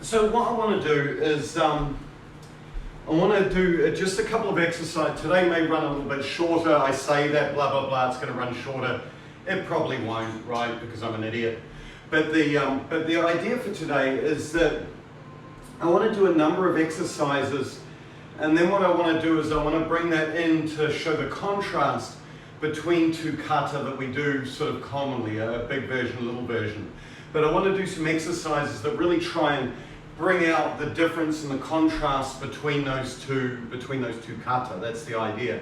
So what I want to do is I want to do just a couple of exercises. Today may run a little bit shorter. I say that, blah, blah, blah, it's going to run shorter. It probably won't, right, because I'm an idiot. But the idea for today is that I want to do a number of exercises, and then what I want to do is I want to bring that in to show the contrast between two kata that we do sort of commonly, a big version, a little version. But I want to do some exercises that really try and bring out the difference and the contrast between those two kata. That's the idea.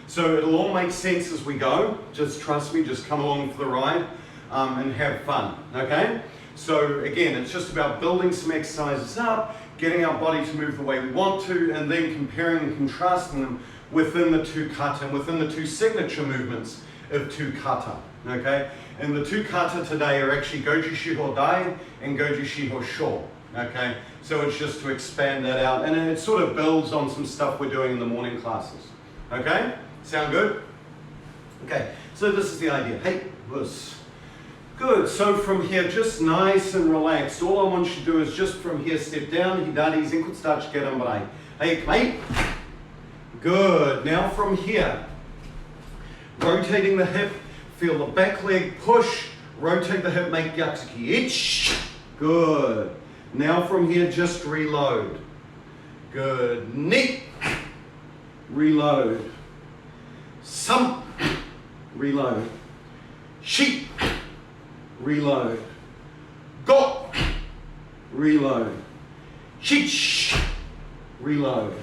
So it'll all make sense as we go. Just trust me, just come along for the ride and have fun, okay? So again, it's just about building some exercises up, getting our body to move the way we want to, and then comparing and contrasting them within the two kata and within the two signature movements of two kata, okay? And the two kata today are actually Gojushiho Dai and Gojushiho Sho, okay? So it's just to expand that out, and it sort of builds on some stuff we're doing in the morning classes, okay? Sound good? Okay, so this is the idea. Hey, this. Good, so from here, just nice and relaxed. All I want you to do is just from here, step down, hidari, zinkutsudachi, gerambarai. Hey, mate. Good, now from here, rotating the hip, feel the back leg push, rotate the hip, make yakusuki. Ich. Good. Now from here, just reload. Good. Ni. Reload. Sam. Reload. Shi. Reload. Go. Reload. Shich. Reload.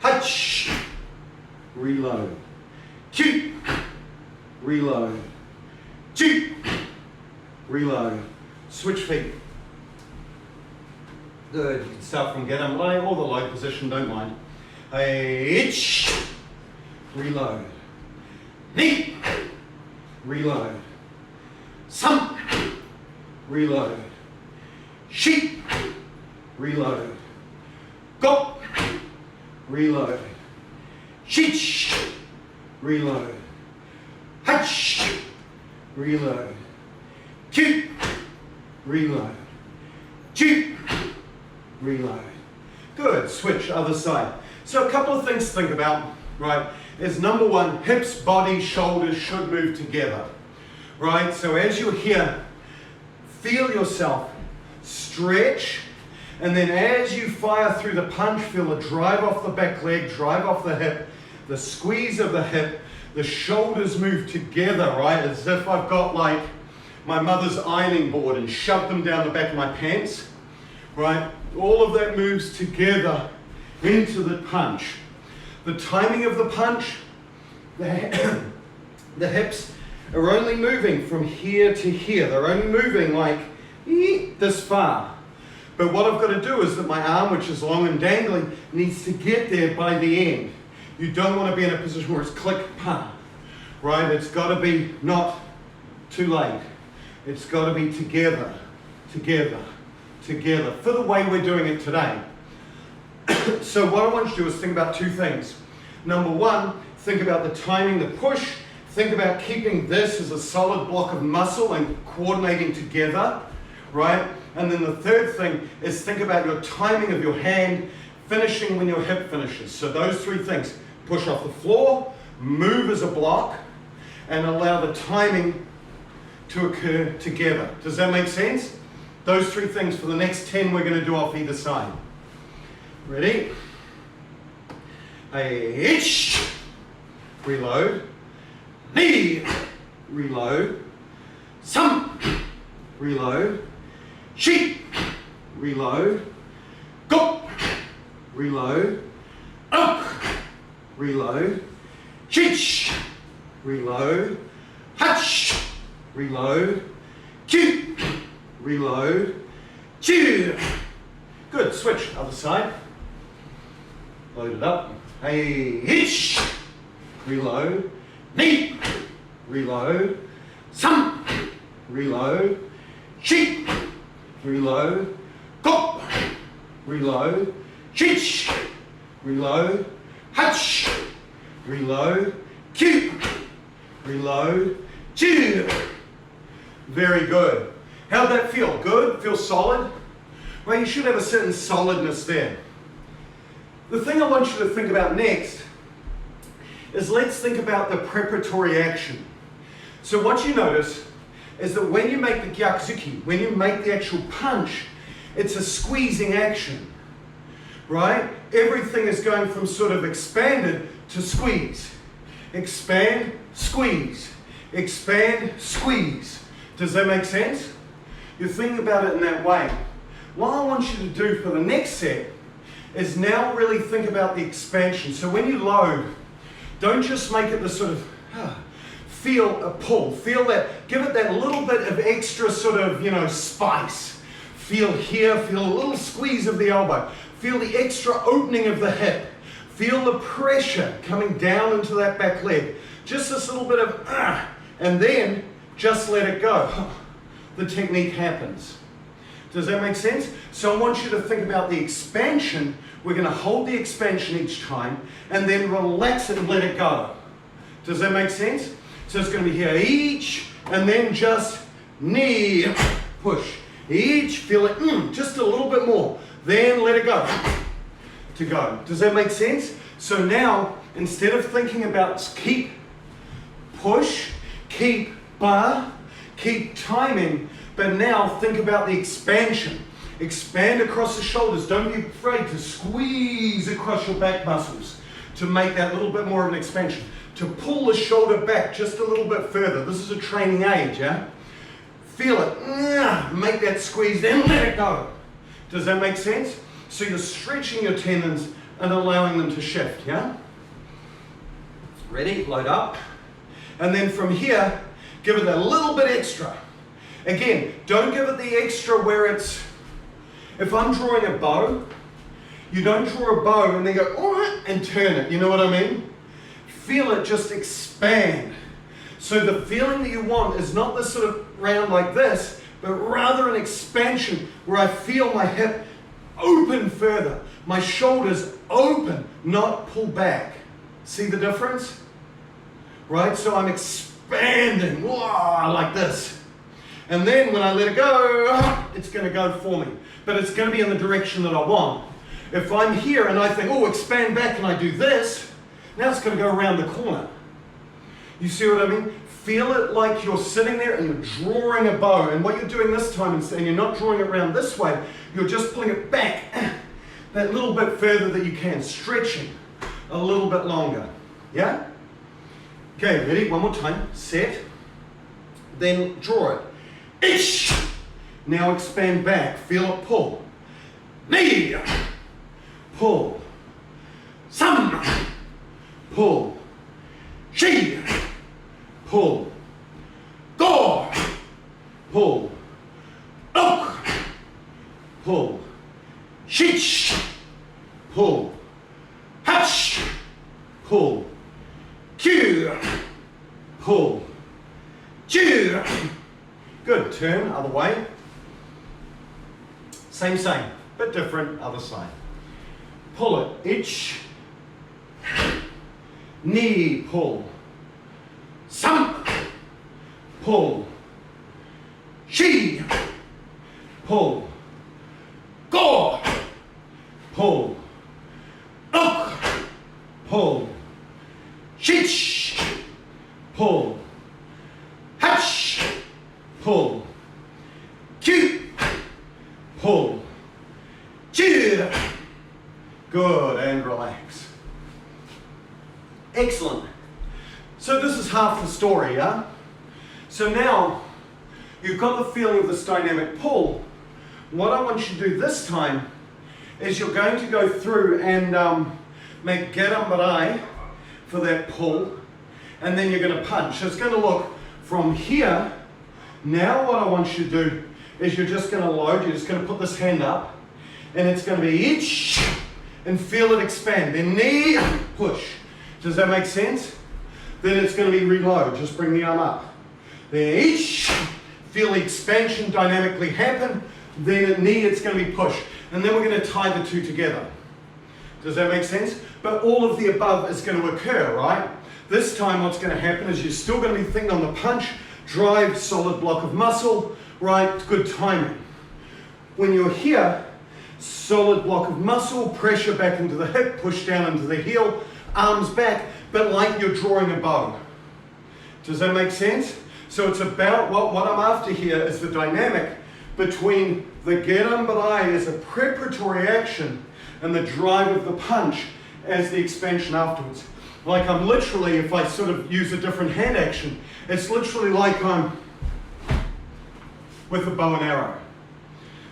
Hach. Reload. Chu. Reload. Chu. Reload. Switch feet. Good. You can start from gerambarai or the low position, don't mind. Ich. Reload. Ni. Reload. Sam. Reload. Shi. Reload. Go. Reload. Shich. Reload. Hach. Reload. Chu. Reload. Chu. Reload. Good. Switch, other side. So a couple of things to think about, right, is number one, hips, body, shoulders should move together, right? So as you're here, feel yourself stretch, and then as you fire through the punch, feel the drive off the back leg, drive off the hip, the squeeze of the hip, the shoulders move together, right? As if I've got like my mother's ironing board and shoved them down the back of my pants, right? All of that moves together into the punch. The timing of the punch, the hips are only moving from here to here. They're only moving like this far. But what I've got to do is that my arm, which is long and dangling, needs to get there by the end. You don't want to be in a position where it's click, pa, right? It's got to be not too late. It's got to be together, together, together, for the way we're doing it today. So what I want you to do is think about two things. Number one, think about the timing, the push. Think about keeping this as a solid block of muscle and coordinating together, right? And then the third thing is think about your timing of your hand, finishing when your hip finishes. So those three things, push off the floor, move as a block, and allow the timing to occur together. Does that make sense? Those three things for the next 10 we're going to do off either side. Ready? Ich. Reload. Ni. Reload. Sam. Reload. Shi. Reload. Go. Reload. Up. Reload. Shich. Reload. Hach. Reload. Chu. Reload. Chu. Good. Switch. Other side. Load it up. Hey. Ich. Reload. Ni. Reload. Sam. Reload. Shi. Reload. Go. Reload. Shich. Reload. Hach. Reload. Chu. Reload. Chu. Very good. How'd that feel? Good? Feel solid? Right, you should have a certain solidness there. The thing I want you to think about next is let's think about the preparatory action. So what you notice is that when you make the gyakuzuki, when you make the actual punch, it's a squeezing action, right? Everything is going from sort of expanded to squeeze. Expand, squeeze. Expand, squeeze. Does that make sense? You're thinking about it in that way. What I want you to do for the next set is now really think about the expansion. So when you load, don't just make it the sort of, feel a pull. Feel that, give it that little bit of extra sort of, spice. Feel here, feel a little squeeze of the elbow. Feel the extra opening of the hip. Feel the pressure coming down into that back leg. Just this little bit of, and then just let it go. The technique happens. Does that make sense? So I want you to think about the expansion. We're going to hold the expansion each time and then relax it and let it go. Does that make sense? So it's going to be here, each, and then just knee, push. Each, feel it, just a little bit more. Then let it go, to go. Does that make sense? So now, instead of thinking about keep, push, keep, bar, keep timing, but now think about the expansion. Expand across the shoulders. Don't be afraid to squeeze across your back muscles to make that little bit more of an expansion. To pull the shoulder back just a little bit further. This is a training age, yeah? Feel it. Make that squeeze, then let it go. Does that make sense? So you're stretching your tendons and allowing them to shift, yeah? Ready? Load up. And then from here, give it a little bit extra. Again, don't give it the extra where it's, if I'm drawing a bow, you don't draw a bow and then go, oh, and turn it, you know what I mean? Feel it just expand. So the feeling that you want is not this sort of round like this, but rather an expansion where I feel my hip open further, my shoulders open, not pull back. See the difference? Right, so I'm expanding, like this. And then when I let it go, it's going to go for me. But it's going to be in the direction that I want. If I'm here and I think, oh, expand back and I do this, now it's going to go around the corner. You see what I mean? Feel it like you're sitting there and you're drawing a bow. And what you're doing this time, and you're not drawing it around this way, you're just pulling it back that little bit further that you can, stretching a little bit longer. Yeah? Okay, ready? One more time. Set. Then draw it. Ish. Now expand back. Feel it pull. Knee. Pull. Some. Pull. She. Pull. Go. Pull. Look. Pull. Shich. Pull. Hatch. Pull. Q. Pull. Chew. Good. Turn other way. Same, bit different, other side. Pull it. Itch. Knee pull. Some. Pull. She. Pull. Go. Pull. Look. Pull. Shich. Pull. Hatch. Pull. Cute. Pull. Cheer. Good, and relax. Excellent. So this is half the story, yeah? So now, you've got the feeling of this dynamic pull. What I want you to do this time is you're going to go through and make gerambarai for that pull, and then you're going to punch. So it's going to look from here. Now what I want you to do is you're just going to load, you're just going to put this hand up, and it's going to be each, and feel it expand. Then knee, push. Does that make sense? Then it's going to be reload, just bring the arm up. Then each, feel the expansion dynamically happen. Then at knee, it's going to be push. And then we're going to tie the two together. Does that make sense? But all of the above is going to occur, right? This time what's going to happen is you're still going to be thinking on the punch, drive, solid block of muscle, right? Good timing. When you're here, solid block of muscle, pressure back into the hip, push down into the heel, arms back, but like you're drawing a bow. Does that make sense? So it's about, what I'm after here is the dynamic between the gerambarai as a preparatory action and the drive of the punch as the expansion afterwards. Like I'm literally, if I sort of use a different hand action, it's literally like I'm with a bow and arrow.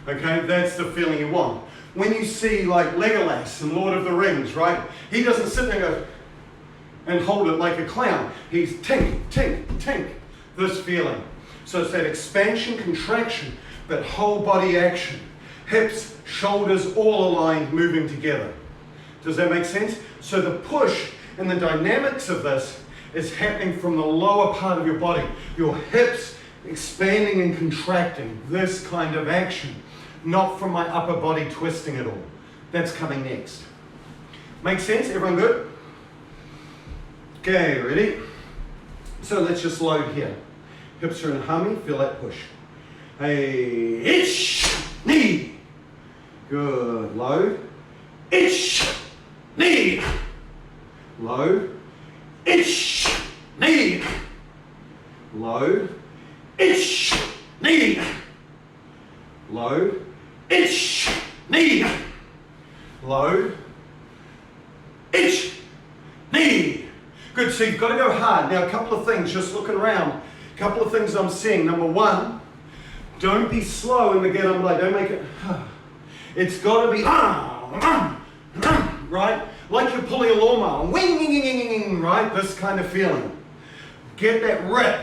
Okay, that's the feeling you want. When you see like Legolas in Lord of the Rings, right? He doesn't sit there and go and hold it like a clown. He's tink, tink, tink, this feeling. So it's that expansion, contraction, but whole body action. Hips, shoulders, all aligned, moving together. Does that make sense? So the push and the dynamics of this is happening from the lower part of your body. Your hips expanding and contracting, this kind of action. Not from my upper body twisting it all. That's coming next. Make sense? Everyone good? Okay, ready? So let's just load here. Hips are in a hummy, feel that push. Hey, itch, knee. Good, load. Itch, knee. Load. Itch, knee. Load. Itch, knee. Load. Itch, knee. Load. Itch, knee. Good, so you've got to go hard. Now a couple of things, just looking around. A couple of things I'm seeing. Number one, don't be slow in the gerambarai. Don't make it, it's got to be, right? Like you're pulling a lawnmower, wing, right? This kind of feeling. Get that rip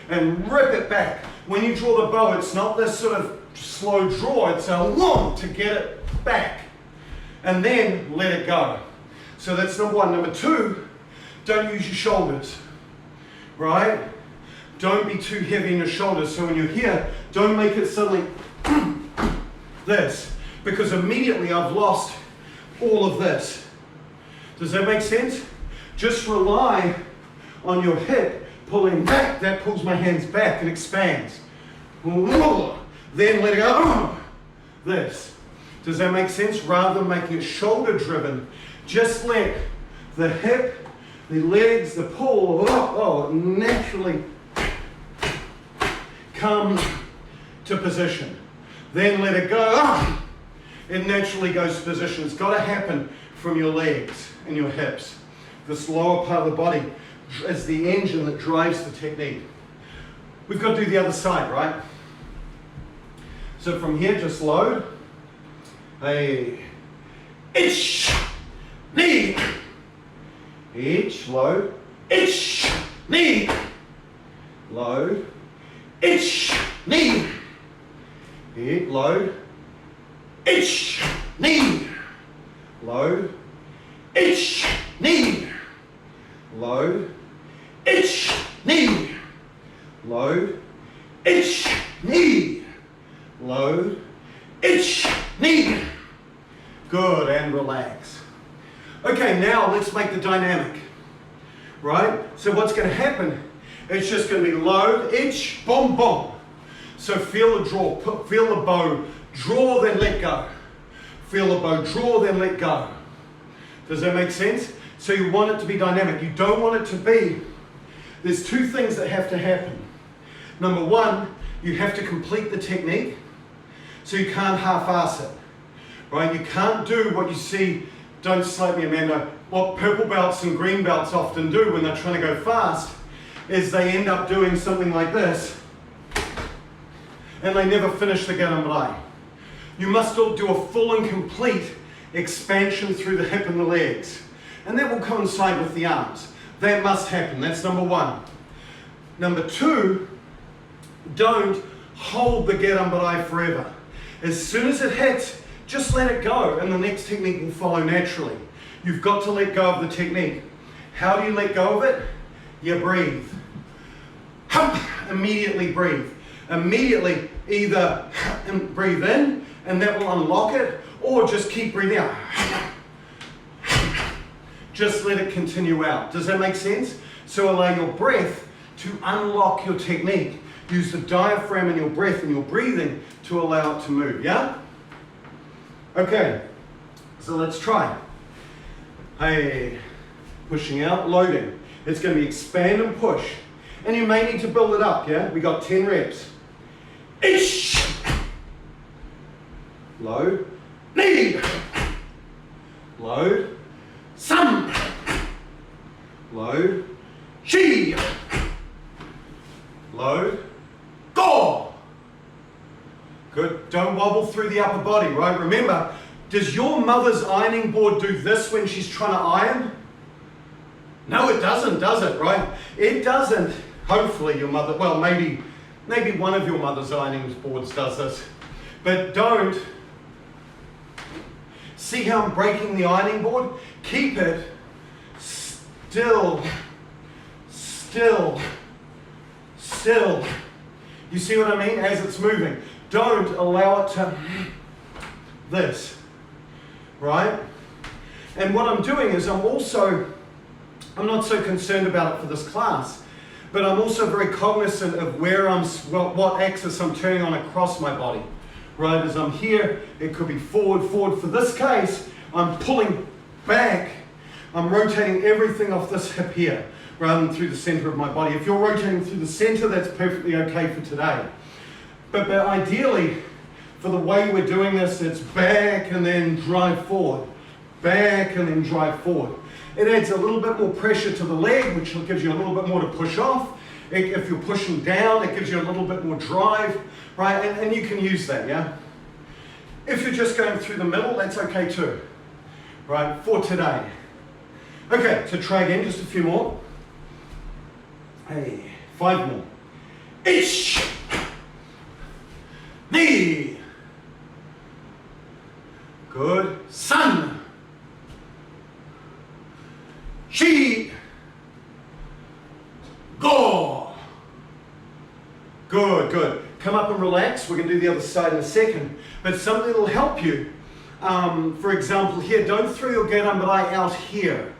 and rip it back. When you draw the bow, it's not this sort of slow draw, it's a long to get it back. And then let it go. So that's number one. Number two, don't use your shoulders, right? Don't be too heavy in your shoulders. So when you're here, don't make it suddenly this, because immediately I've lost all of this. Does that make sense? Just rely on your hip pulling back. That pulls my hands back and expands. Then let it go. This. Does that make sense? Rather than making it shoulder driven, just let the hip, the legs, the pull, naturally come to position. Then let it go. It naturally goes to position. It's got to happen from your legs and your hips. This lower part of the body is the engine that drives the technique. We've got to do the other side, right? So from here, just load. Hey, itch, knee, itch, load, itch, knee, load, itch, knee, hit, load, itch, knee, load, itch, knee, load, itch, knee, load, itch, knee, load, itch, knee. Good, and relax. Okay, now let's make the dynamic, right? So what's going to happen, it's just going to be load, itch, boom, boom. So feel the draw, feel the bow, draw, then let go. Feel the bow, draw, then let go. Does that make sense? So you want it to be dynamic. You don't want it to be, there's two things that have to happen. Number one, you have to complete the technique, so you can't half-ass it, right? You can't do what you see, don't slap me Amanda, what purple belts and green belts often do when they're trying to go fast is they end up doing something like this and they never finish the gerambarai. You must do a full and complete expansion through the hip and the legs, and that will coincide with the arms. That must happen. That's number one. Number two, don't hold the gerambarai forever. As soon as it hits, just let it go and the next technique will follow naturally. You've got to let go of the technique. How do you let go of it? You breathe. Immediately breathe. Immediately either breathe in and that will unlock it, or just keep breathing out. Just let it continue out. Does that make sense? So allow your breath to unlock your technique. Use the diaphragm in your breath and your breathing to allow it to move, yeah? Okay, so let's try. Hey, pushing out, loading. It's going to be expand and push. And you may need to build it up, yeah? We got 10 reps. Ish. Load. Knee. Load. Some. Load. She. Load. Go. Good. Don't wobble through the upper body, right? Remember, does your mother's ironing board do this when she's trying to iron? No, it doesn't, does it, right? It doesn't. Hopefully your mother, well, maybe one of your mother's ironing boards does this. But don't. See how I'm breaking the ironing board? Keep it still, still, still. You see what I mean? As it's moving. Don't allow it to this, right? And what I'm doing is I'm not so concerned about it for this class, but I'm also very cognizant of where what axis I'm turning on across my body. Right, as I'm here, it could be forward, forward. For this case, I'm pulling back. I'm rotating everything off this hip here, rather than through the center of my body. If you're rotating through the center, that's perfectly okay for today. But ideally, for the way we're doing this, it's back and then drive forward. Back and then drive forward. It adds a little bit more pressure to the leg, which gives you a little bit more to push off. If you're pushing down, it gives you a little bit more drive, right? And you can use that, yeah? If you're just going through the middle, that's okay too, right? For today. Okay, so try again, just a few more. Hey, 5 more. Ish. Knee. Good. Sun. She. Go. Good, good. Come up and relax. We're going to do the other side in a second. But something that will help you. For example, here, don't throw your geramrai out here.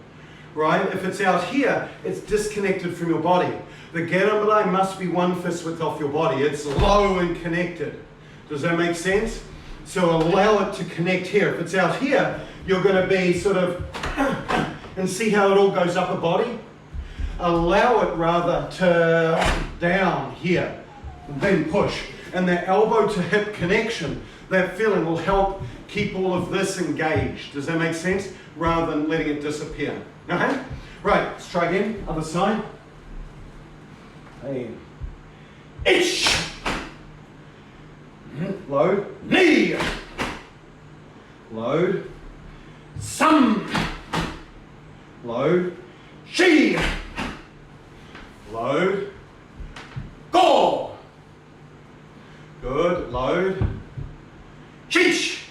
Right? If it's out here, it's disconnected from your body. The geramrai must be 1 fist width off your body. It's low and connected. Does that make sense? So allow it to connect here. If it's out here, you're going to be sort of, and see how it all goes upper body? Allow it rather to down here, and then push. And that elbow to hip connection, that feeling will help keep all of this engaged. Does that make sense? Rather than letting it disappear. Okay? Right, let's try again. Other side. Hey. Ish. Load. Knee. Load. Some. Load. She. Load. Go. Good. Load. Chish.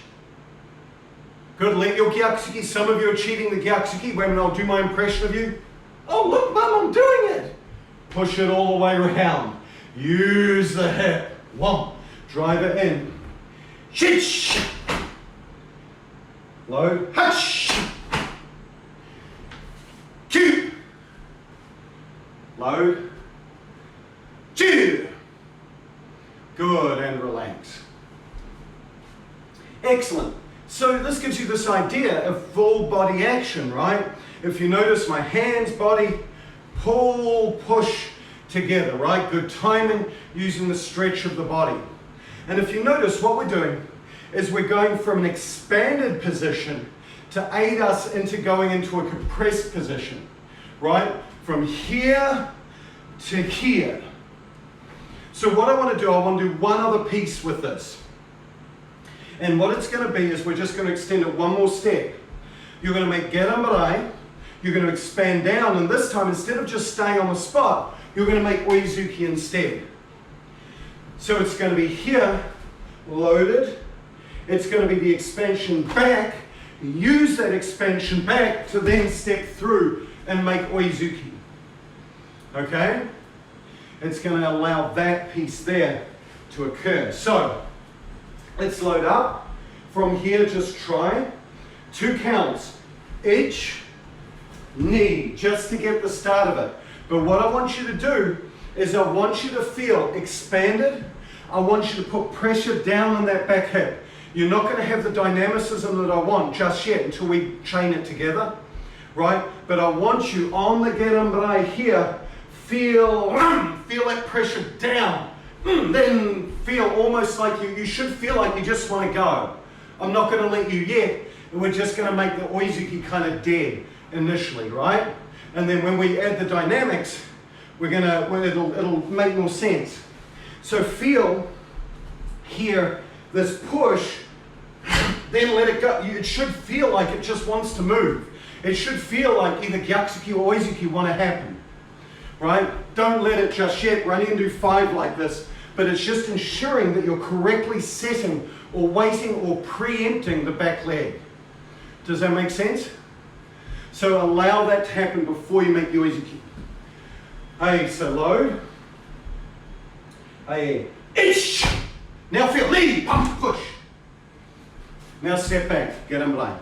Good. Let your gyaksuki. Some of you are cheating the gyaksuki. Wait a minute, I'll do my impression of you. Oh, look, Mum, I'm doing it. Push it all the way around. Use the hip. 1. Drive it in. Chish. Load. Hush. 2. Load. 2. Good, and relax. Excellent. So this gives you this idea of full body action, right? If you notice my hands, body, pull, push together, right? Good timing, using the stretch of the body. And if you notice, what we're doing is we're going from an expanded position to aid us into going into a compressed position, right? From here to here. So what I want to do, I want to do one other piece with this. And what it's going to be is we're just going to extend it one more step. You're going to make geramrai, you're going to expand down, and this time, instead of just staying on the spot, you're going to make oizuki instead. So it's going to be here, loaded. It's going to be the expansion back. Use that expansion back to then step through and make oizuki. Okay? It's going to allow that piece there to occur. So, let's load up. From here, just try 2 counts. Each knee, just to get the start of it. But what I want you to do is I want you to feel expanded. I want you to put pressure down on that back hip. You're not going to have the dynamicism that I want just yet until we chain it together, right? But I want you on the gerambrae here, feel that pressure down. Then feel almost like you should feel like you just want to go. I'm not going to let you yet, and we're just going to make the oizuki kind of dead initially, right? And then when we add the dynamics, it'll make more sense. So feel here this push, then let it go. It should feel like it just wants to move. It should feel like either gyatsuki or oizuki want to happen, right? Don't let it just yet. We're only going to do 5 like this, but it's just ensuring that you're correctly setting or waiting or preempting the back leg. Does that make sense? So allow that to happen before you make the oizuki. Hey, so load. Hey, ish. Now feel, lead, pump, push. Now step back, gerambrae.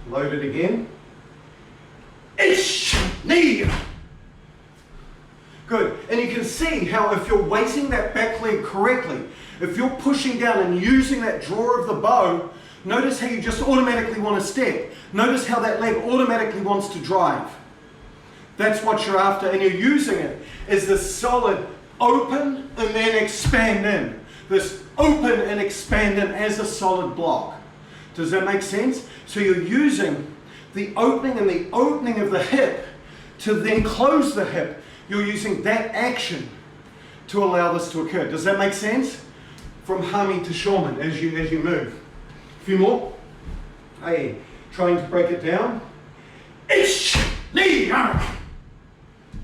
Load it again. Ish, knee. Good, and you can see how if you're weighting that back leg correctly, if you're pushing down and using that draw of the bow, notice how you just automatically want to step. Notice how that leg automatically wants to drive. That's what you're after, and you're using it as this solid open and then expand in. This open and expand in as a solid block. Does that make sense? So you're using the opening and the opening of the hip to then close the hip. You're using that action to allow this to occur. Does that make sense? From hami to shomen as you move. A few more. Hey, trying to break it down. Ish, knee.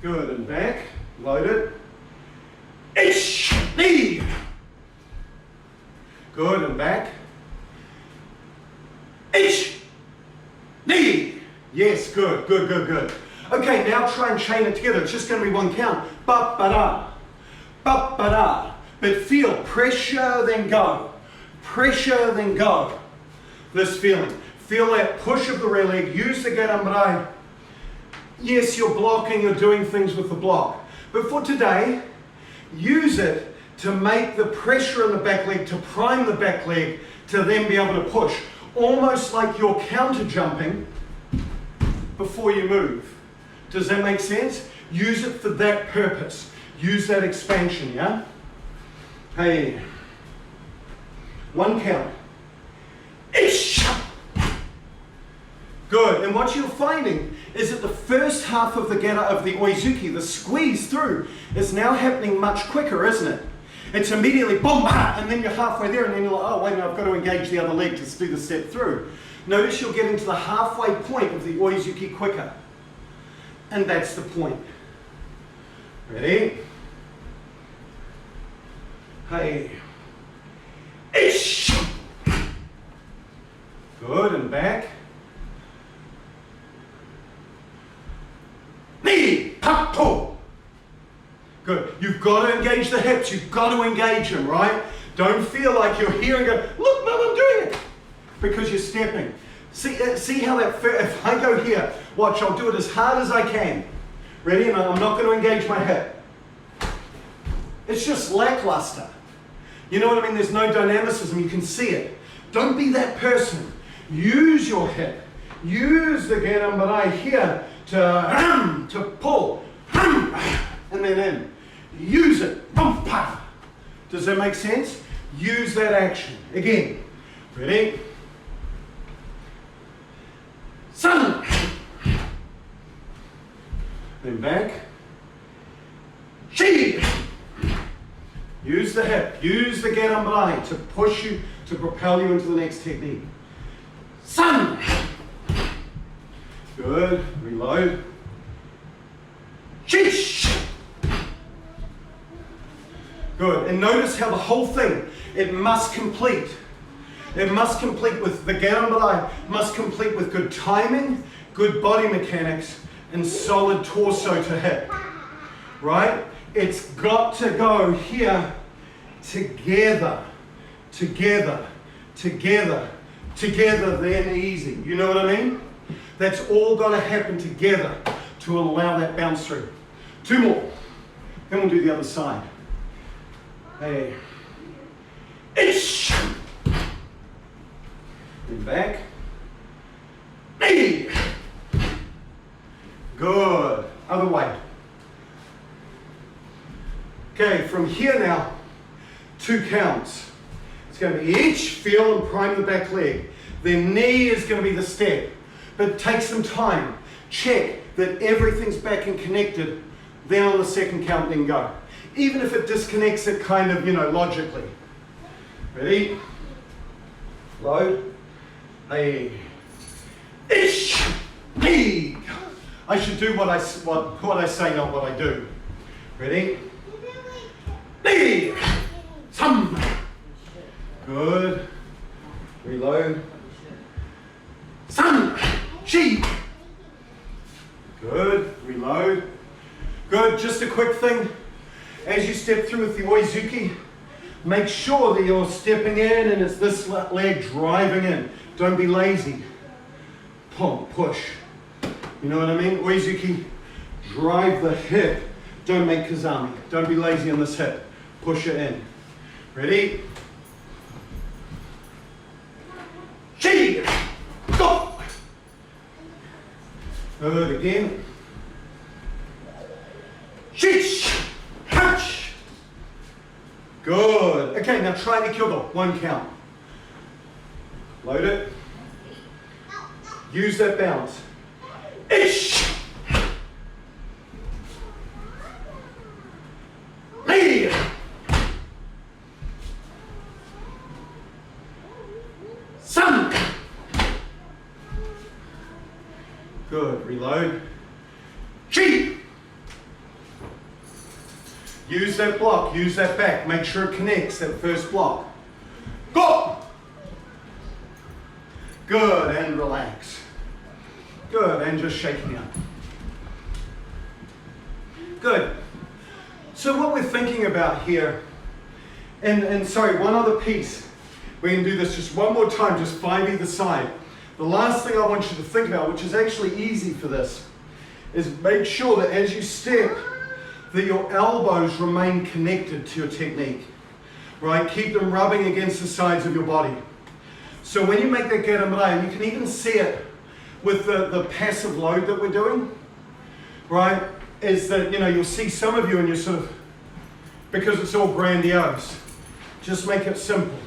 Good, and back. Load it. Ish, knee. Good, and back. Ish, knee. Yes, good, good, good, good. Okay, now try and chain it together. It's just going to be 1 count. Ba-ba-da, ba-ba-da. But feel pressure, then go. Pressure, then go. This feeling. Feel that push of the rear leg. Use the gerambrae. Yes, you're blocking, you're doing things with the block. But for today, use it to make the pressure in the back leg, to prime the back leg, to then be able to push. Almost like you're counter jumping before you move. Does that make sense? Use it for that purpose. Use that expansion, yeah? Hey. 1 count. Ish. Good, and what you're finding is that the first half of the geta of the oizuki, the squeeze through, is now happening much quicker, isn't it? It's immediately boom, and then you're halfway there, and then you're like, oh wait, no, I've got to engage the other leg to do the step through. Notice you're getting to the halfway point of the oizuki quicker. And that's the point. Ready? Hey. Ish. Good, and back. Knee, pop, pull. Good. You've got to engage the hips. You've got to engage them, right? Don't feel like you're here and go, look, Mum, I'm doing it. Because you're stepping. See how that, if I go here, watch, I'll do it as hard as I can. Ready? And I'm not going to engage my hip. It's just lackluster. You know what I mean? There's no dynamicism. You can see it. Don't be that person. Use your hip. Use the gerambrae here to pull. And then in. Use it. Does that make sense? Use that action. Again. Ready? Sun. Then back. Chi. Use the hip. Use the gerambrae to push you, to propel you into the next technique. Sun. Good. Reload. Chish. Good. And notice how the whole thing, it must complete. It must complete with the gerambrae, must complete with good timing, good body mechanics, and solid torso to hip. Right? It's got to go here together, together, together, together, then easy. You know what I mean? That's all got to happen together to allow that bounce through. 2 more. Then we'll do the other side. Hey. Ish. Then back. Knee. Good. Other way. Okay, from here now, 2 counts. It's going to be each, feel and prime the back leg. Then knee is going to be the step. But take some time. Check that everything's back and connected. Then on the second count, then go. Even if it disconnects it kind of, logically. Ready? Load. Hey. Ish. Knee. I should do what I say, not what I do. Ready? Knee. Some. Good. Reload. Sun. She. Good. Reload. Good. Just a quick thing. As you step through with the oizuki, make sure that you're stepping in and it's this leg driving in. Don't be lazy. Pull, push. You know what I mean? Oizuki, drive the hip. Don't make kazami. Don't be lazy on this hip. Push it in. Ready? Chi! Go! Good, again. Shish! Hatch! Good. Okay, now try the kyodo. 1 count. Load it. Use that bounce. Ish! Knee! Sun! Good. Reload. Chi! Use that block. Use that back. Make sure it connects, that first block. Go! Good. And relax. Good. And just shaking out. Good. So what we're thinking about here, and sorry, one other piece. We can do this just one more time, just 5 either side. The last thing I want you to think about, which is actually easy for this, is make sure that as you step, that your elbows remain connected to your technique, right? Keep them rubbing against the sides of your body. So when you make that geramrai, you can even see it with the passive load that we're doing, right? Is that, you'll see some of you and you're sort of, because it's all grandiose, just make it simple,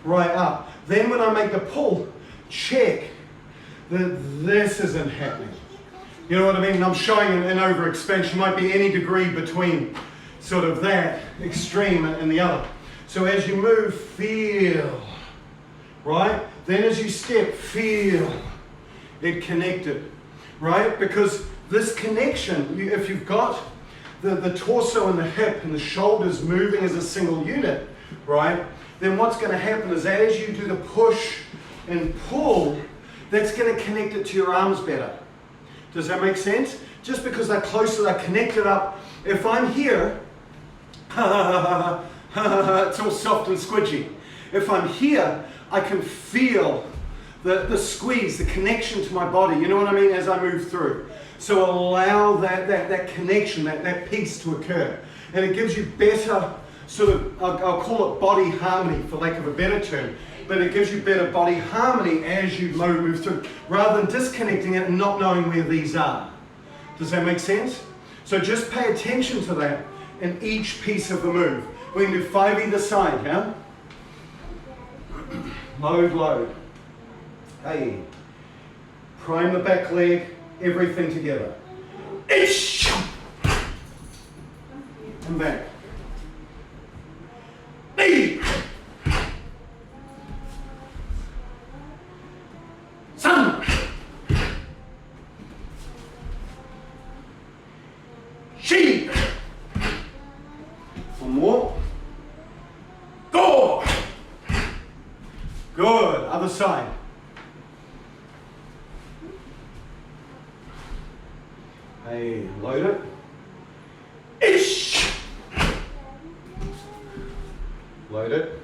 right up. Then when I make the pull, check that this isn't happening. You know what I mean? And I'm showing an overexpansion. Might be any degree between sort of that extreme and the other. So as you move, feel, right? Then as you step, feel it connected, right? Because this connection, if you've got the torso and the hip and the shoulders moving as a single unit, right? Then what's going to happen is that as you do the push and pull, that's going to connect it to your arms better. Does that make sense? Just because they're closer, they're connected up. If I'm here, it's all soft and squidgy. If I'm here, I can feel the squeeze, the connection to my body. You know what I mean? As I move through. So allow that connection, that piece to occur. And it gives you better sort of, I'll call it body harmony for lack of a better term. But it gives you better body harmony as you move through, rather than disconnecting it and not knowing where these are. Does that make sense? So just pay attention to that in each piece of the move. We can do 5 either side, yeah? Load, load. Hey. Prime the back leg, everything together. Ish! And back. Knee! Sun! She! One more. Go! Good. Other side. Hey, load it. Ish! Load it.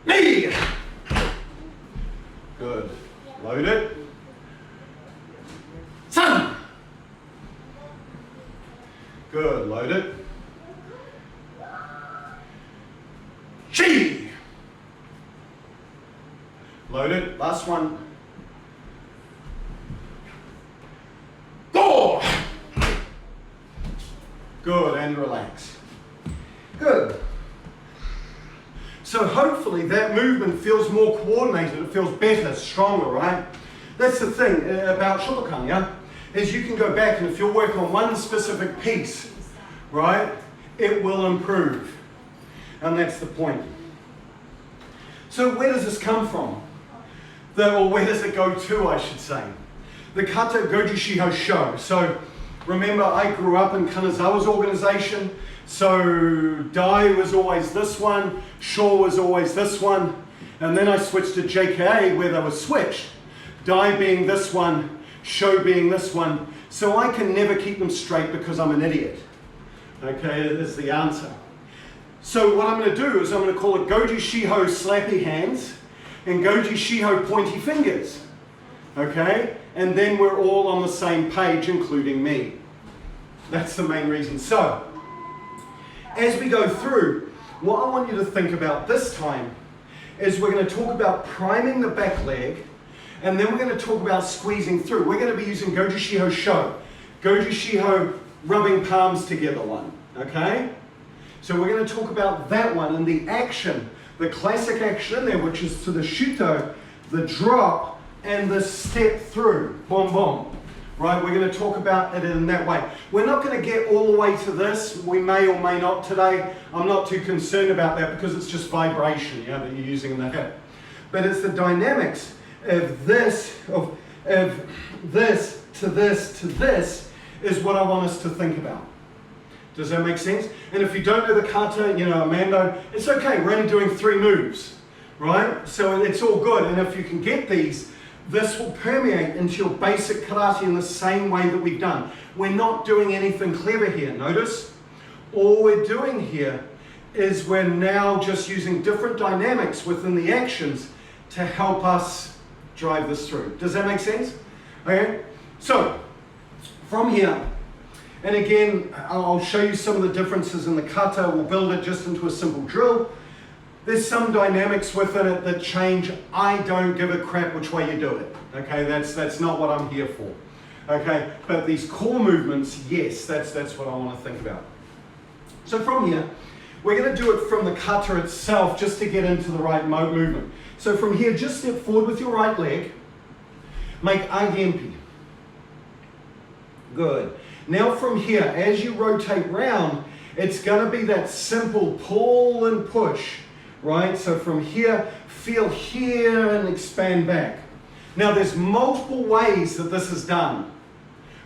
Knee! Good. Load it. Sun! Good. Load it. Chi! Loaded. Last one. Go! Good, and relax. Good. So hopefully that movement feels more coordinated, it feels better, stronger, right? That's the thing about Shotokan, yeah? Is you can go back and if you're working on one specific piece, right, it will improve. And that's the point. So where does this come from? Or where does it go to, I should say? The Kata Gojushiho Sho. So remember, I grew up in Kanazawa's organization. So Dai was always this one, Sho was always this one, and then I switched to JKA where they were switched. Dai being this one, Sho being this one. So I can never keep them straight because I'm an idiot. Okay, is the answer. So what I'm going to do is I'm going to call it Gojushiho slappy hands and Gojushiho pointy fingers. Okay, and then we're all on the same page, including me. That's the main reason. So, as we go through, what I want you to think about this time is we're going to talk about priming the back leg, and then we're going to talk about squeezing through. We're going to be using Gojushiho Sho, Gojushiho rubbing palms together one, okay? So we're going to talk about that one and the action, the classic action in there, which is to the shuto, the drop, and the step through, boom, boom. Right, we're going to talk about it in that way. We're not going to get all the way to this. We may or may not today. I'm not too concerned about that because it's just vibration, that you're using in the hip. But it's the dynamics of this, of this to this to this is what I want us to think about. Does that make sense? And if you don't know the kata, Amando, it's okay. We're only doing 3 moves, right? So it's all good. And if you can get these, this will permeate into your basic karate in the same way that we've done. We're not doing anything clever here, notice? All we're doing here is we're now just using different dynamics within the actions to help us drive this through. Does that make sense? Okay, so from here, and again, I'll show you some of the differences in the kata. We'll build it just into a simple drill. There's some dynamics within it that change. I don't give a crap which way you do it. Okay, that's not what I'm here for. Okay, but these core movements, yes, that's what I want to think about. So from here, we're going to do it from the kata itself just to get into the right movement. So from here, just step forward with your right leg. Make agempi. Good. Now from here, as you rotate round, it's going to be that simple pull and push. Right, so from here, feel here and expand back. Now there's multiple ways that this is done.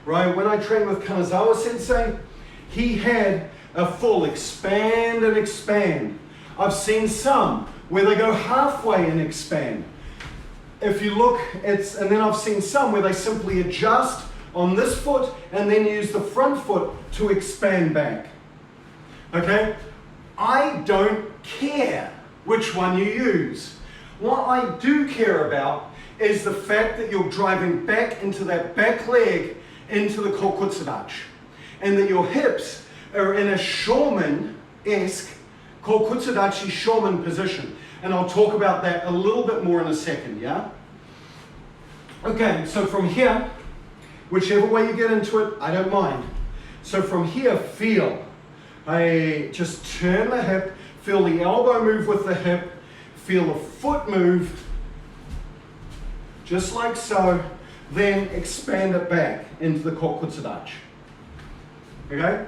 Right, when I trained with Kanazawa sensei, he had a full expand and expand. I've seen some where they go halfway and expand. If you look, and then I've seen some where they simply adjust on this foot and then use the front foot to expand back. Okay, I don't care which one you use. What I do care about is the fact that you're driving back into that back leg into the kokutsudachi, and that your hips are in a shoman-esque kokutsudachi shoman position. And I'll talk about that a little bit more in a second, yeah? Okay, so from here, whichever way you get into it, I don't mind. So from here, feel. I just turn the hip, feel the elbow move with the hip, feel the foot move, just like so, then expand it back into the kokutsudachi. Okay?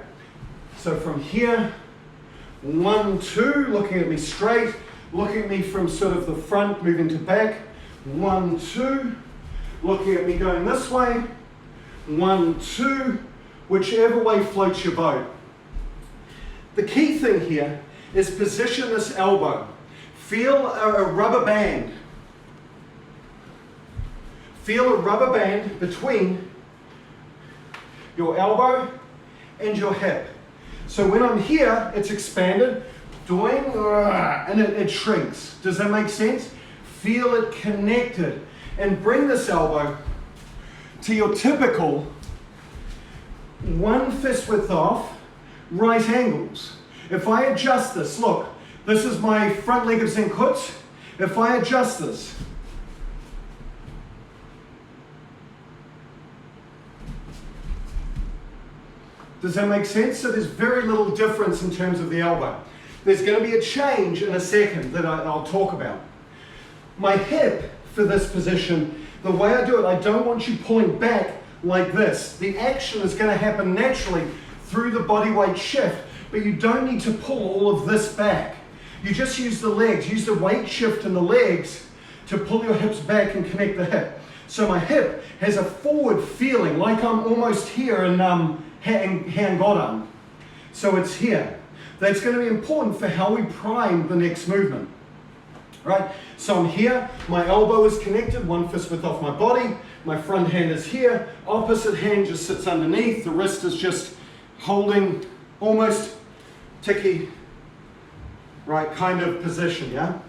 So from here, 1, 2, looking at me straight, looking at me from sort of the front, moving to back, 1, 2, looking at me going this way, 1, 2, whichever way floats your boat. The key thing here is position this elbow. Feel a rubber band. Feel a rubber band between your elbow and your hip. So when I'm here, it's expanded, doing, and it shrinks. Does that make sense? Feel it connected. And bring this elbow to your typical 1 fist width off, right angles. If I adjust this, look, this is my front leg of Zenkutsu. If I adjust this, Does that make sense? So there's very little difference in terms of the elbow. There's going to be a change in a second that I'll talk about. My hip for this position, the way I do it, I don't want you pulling back like this. The action is going to happen naturally through the body weight shift, but you don't need to pull all of this back. You just use the legs, use the weight shift in the legs to pull your hips back and connect the hip. So my hip has a forward feeling, like I'm almost here in Hangodan. So it's here. That's going to be important for how we prime the next movement. Right? So I'm here, my elbow is connected, one fist width off my body, my front hand is here, opposite hand just sits underneath, the wrist is just holding almost ticky, right, kind of position, yeah?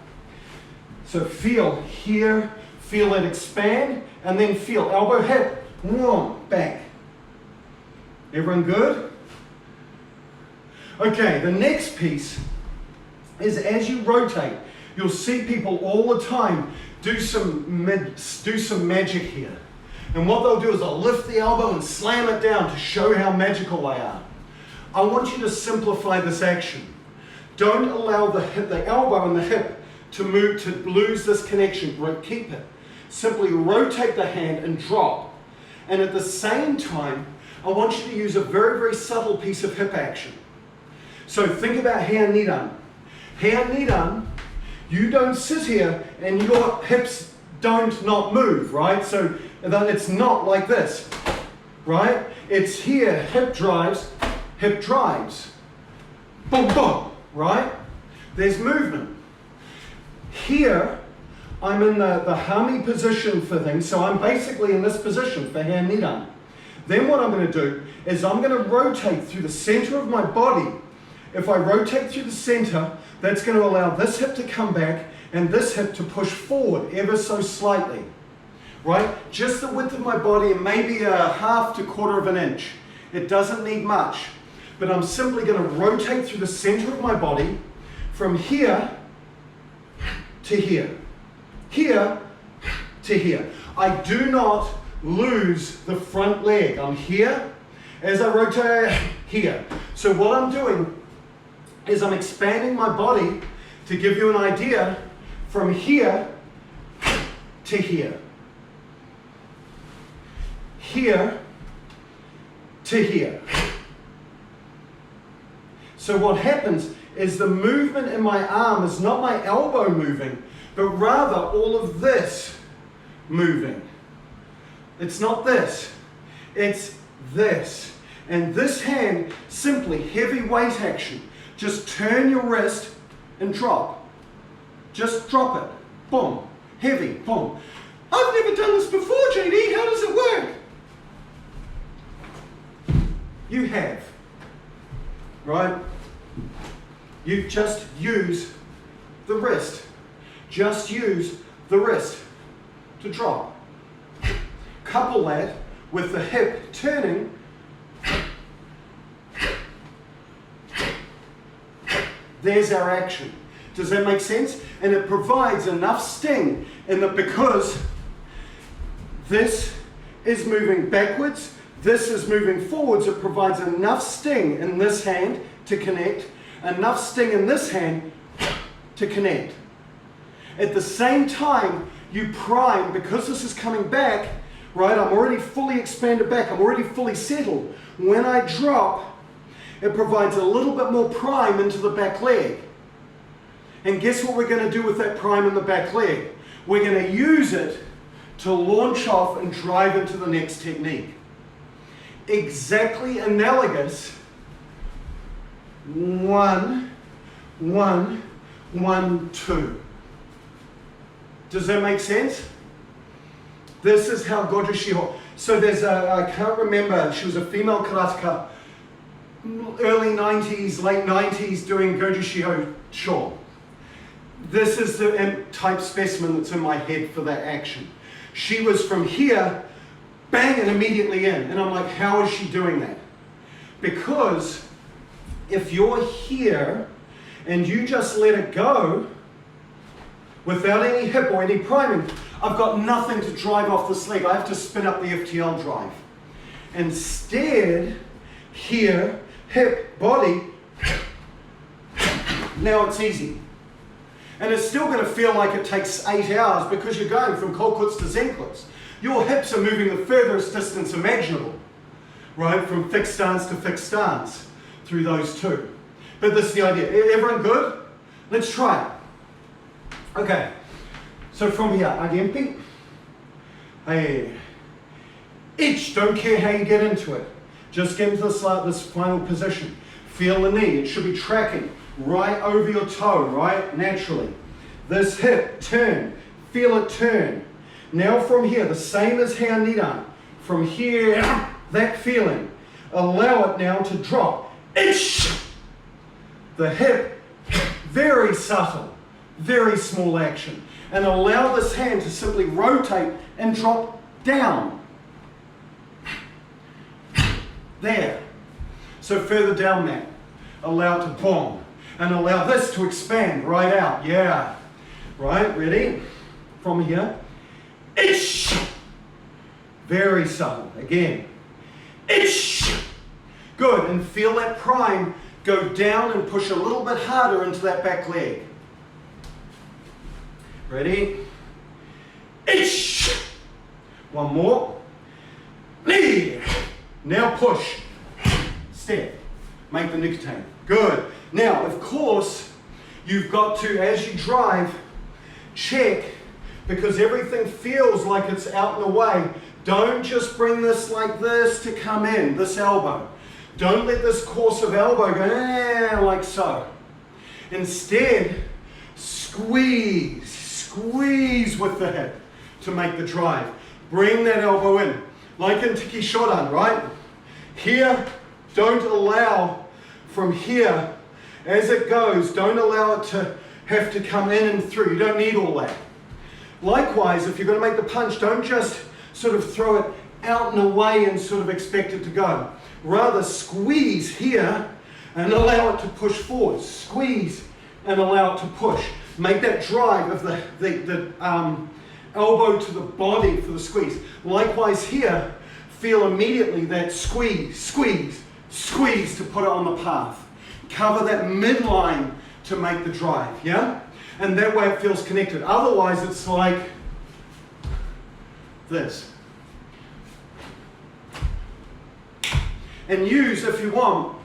So feel here, feel it expand, and then feel elbow, hip, back. Everyone good? Okay, the next piece is as you rotate, you'll see people all the time do some magic here. And what they'll do is they'll lift the elbow and slam it down to show how magical they are. I want you to simplify this action. Don't allow the elbow and the hip to move, to lose this connection. Keep it. Simply rotate the hand and drop. And at the same time, I want you to use a very, very subtle piece of hip action. So think about hand nidan. Hand nidan, you don't sit here and your hips don't not move, right? So that it's not like this, right? It's here, hip drives, boom, boom, right? There's movement. Here, I'm in the hami position for things, so I'm basically in this position for hand nidan. Then what I'm going to do is I'm going to rotate through the center of my body. If I rotate through the center, that's going to allow this hip to come back and this hip to push forward ever so slightly, right? Just the width of my body and maybe a half to quarter of an inch. It doesn't need much, but I'm simply going to rotate through the center of my body from here to here, here to here. I do not lose the front leg. I'm here as I rotate here. So what I'm doing is I'm expanding my body to give you an idea from here to here. Here to here. So what happens is the movement in my arm is not my elbow moving, but rather all of this moving. It's not this, it's this. And this hand, simply heavy weight action. Just turn your wrist and drop. Just drop it. Boom. Heavy. Boom. I've never done this before, JD. How does it work? You have. Right? You just use the wrist. Just use the wrist to drop. Couple that with the hip turning. There's our action. Does that make sense? And it provides enough sting in that because this is moving backwards, this is moving forwards, it provides enough sting in this hand to connect, enough sting in this hand to connect. At the same time, you prime, because this is coming back, right? I'm already fully expanded back, I'm already fully settled. When I drop, it provides a little bit more prime into the back leg. And guess what we're going to do with that prime in the back leg? We're going to use it to launch off and drive into the next technique. Exactly analogous. 1, 1, 1, 2. Does that make sense? This is how Gojushiho. So there's I can't remember, she was a female karateka, early 90s, late 90s, doing Gojushiho Dai. This is the type specimen that's in my head for that action. She was from here, bang, and immediately in. And I'm like, how is she doing that? Because if you're here and you just let it go without any hip or any priming, I've got nothing to drive off this leg. I have to spin up the FTL drive. Instead, here, hip, body. Now it's easy. And it's still going to feel like it takes 8 hours because you're going from kolkuts to zenkuts. Your hips are moving the furthest distance imaginable, right? From fixed stance to fixed stance through those two. But this is the idea. Everyone good? Let's try it. Okay. So from here, agempi. Hey. Each, don't care how you get into it. Just get into this final position. Feel the knee. It should be tracking right over your toe, right? Naturally. This hip, turn. Feel it turn. Now from here, the same as how nidan. From here, that feeling. Allow it now to drop. Itch. The hip, very subtle, very small action. And allow this hand to simply rotate and drop down. There. So further down that. Allow it to bomb. And allow this to expand right out. Yeah. Right, ready? From here. Ish. Very subtle. Again. Ish. Good. And feel that prime go down and push a little bit harder into that back leg. Ready? Ish. One more. Knee. Now push. Step. Make the nukite. Good. Now, of course, you've got to, as you drive, check, because everything feels like it's out and away. Don't just bring this like this to come in, this elbow. Don't let this course of elbow go like so. Instead, squeeze, squeeze with the hip to make the drive. Bring that elbow in, like in Tiki Shodan, right? Here, don't allow from here, as it goes, don't allow it to have to come in and through. You don't need all that. Likewise, if you're going to make the punch, don't just sort of throw it out and away and sort of expect it to go. Rather, squeeze here and allow it to push forward. Squeeze and allow it to push. Make that drive of the elbow to the body for the squeeze. Likewise here, feel immediately that squeeze, squeeze, squeeze to put it on the path. Cover that midline to make the drive, yeah? And that way it feels connected. Otherwise it's like this. And use, if you want,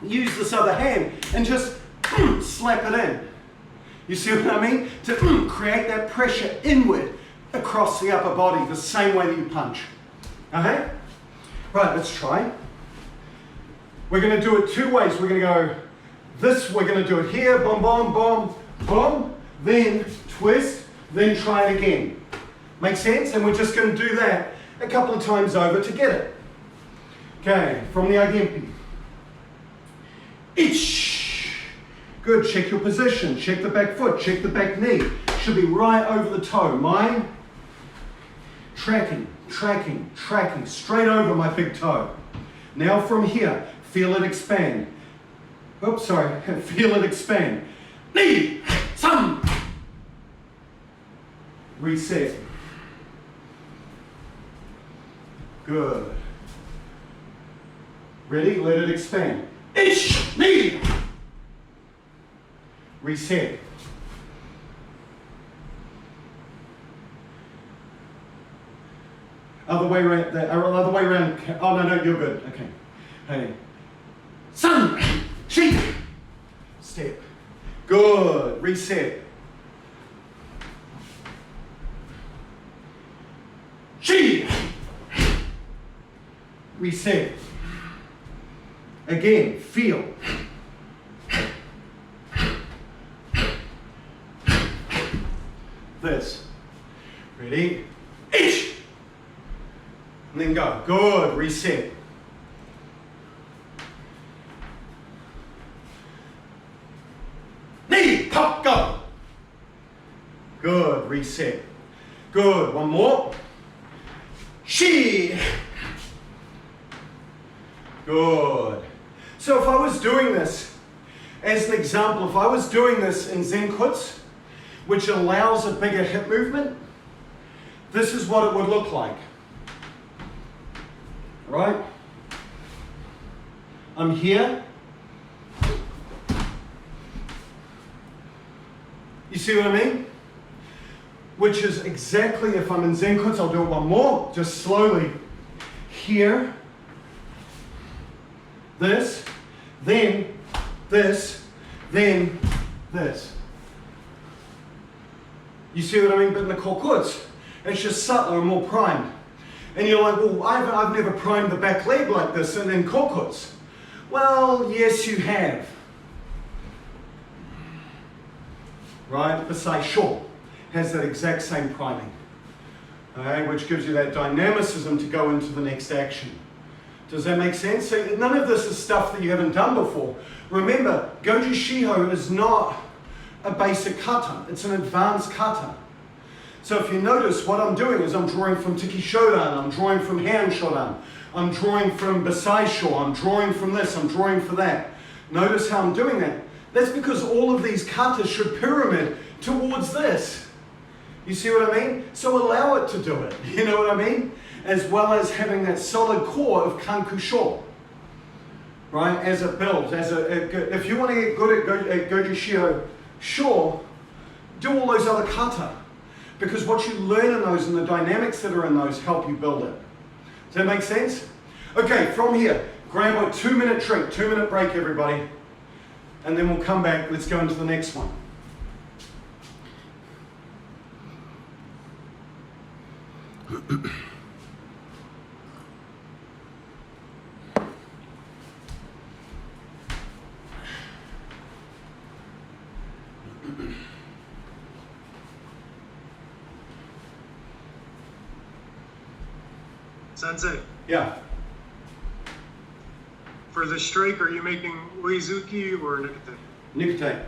use this other hand and just slap it in. You see what I mean? To create that pressure inward across the upper body, the same way that you punch. Okay? Right, let's try. We're going to do it two ways. We're going to go this, we're going to do it here, boom, boom, boom, boom, then twist, then try it again. Make sense? And we're just going to do that a couple of times over to get it. Okay, from the agempi. Itch. Good, check your position, check the back foot, check the back knee. Should be right over the toe. Mine, tracking, tracking, tracking, straight over my big toe. Now from here, feel it expand. Oops, sorry, feel it expand. Knee, some. Reset. Good. Ready? Let it expand. Ish, knee. Reset. Other way around. Other way around. Oh no, you're good. Okay. Hey. Sun. Sheep. Step. Good. Reset. She. Reset. Again, feel. This. Ready? Each. And then go. Good. Reset. Knee. Pop. Go. Good. Reset. Good. One more. She. Good. So if I was doing this, as an example, if I was doing this in Zenkuts, which allows a bigger hip movement, this is what it would look like. Right? I'm here. You see what I mean? Which is exactly, if I'm in Zenkutsu, I'll do it one more, just slowly. Here, this, then this, then this. You see what I mean? But in the Kokutsu, it's just subtler and more primed. And you're like, well, I've never primed the back leg like this in Kokutsu. Well, yes, you have. Right? Basai Sho has that exact same priming. Okay? Which gives you that dynamicism to go into the next action. Does that make sense? So none of this is stuff that you haven't done before. Remember, Gojushiho is not a basic kata. It's an advanced kata. So if you notice, what I'm doing is I'm drawing from Tiki Shodan, I'm drawing from Heian Shodan, I'm drawing from Basai Sho, I'm drawing from this, I'm drawing for that. Notice how I'm doing that. That's because all of these katas should pyramid towards this. You see what I mean? So allow it to do it. You know what I mean? As well as having that solid core of Kanku Sho. Right? As it builds. If you want to get good at Gojushiho Sho, do all those other kata. Because what you learn in those and the dynamics that are in those help you build it. Does that make sense? Okay, from here, grab a 2-minute treat, 2-minute break, everybody. And then we'll come back. Let's go into the next one. Sensei. Yeah. For the strike, are you making uizuki or nukite? Nukite.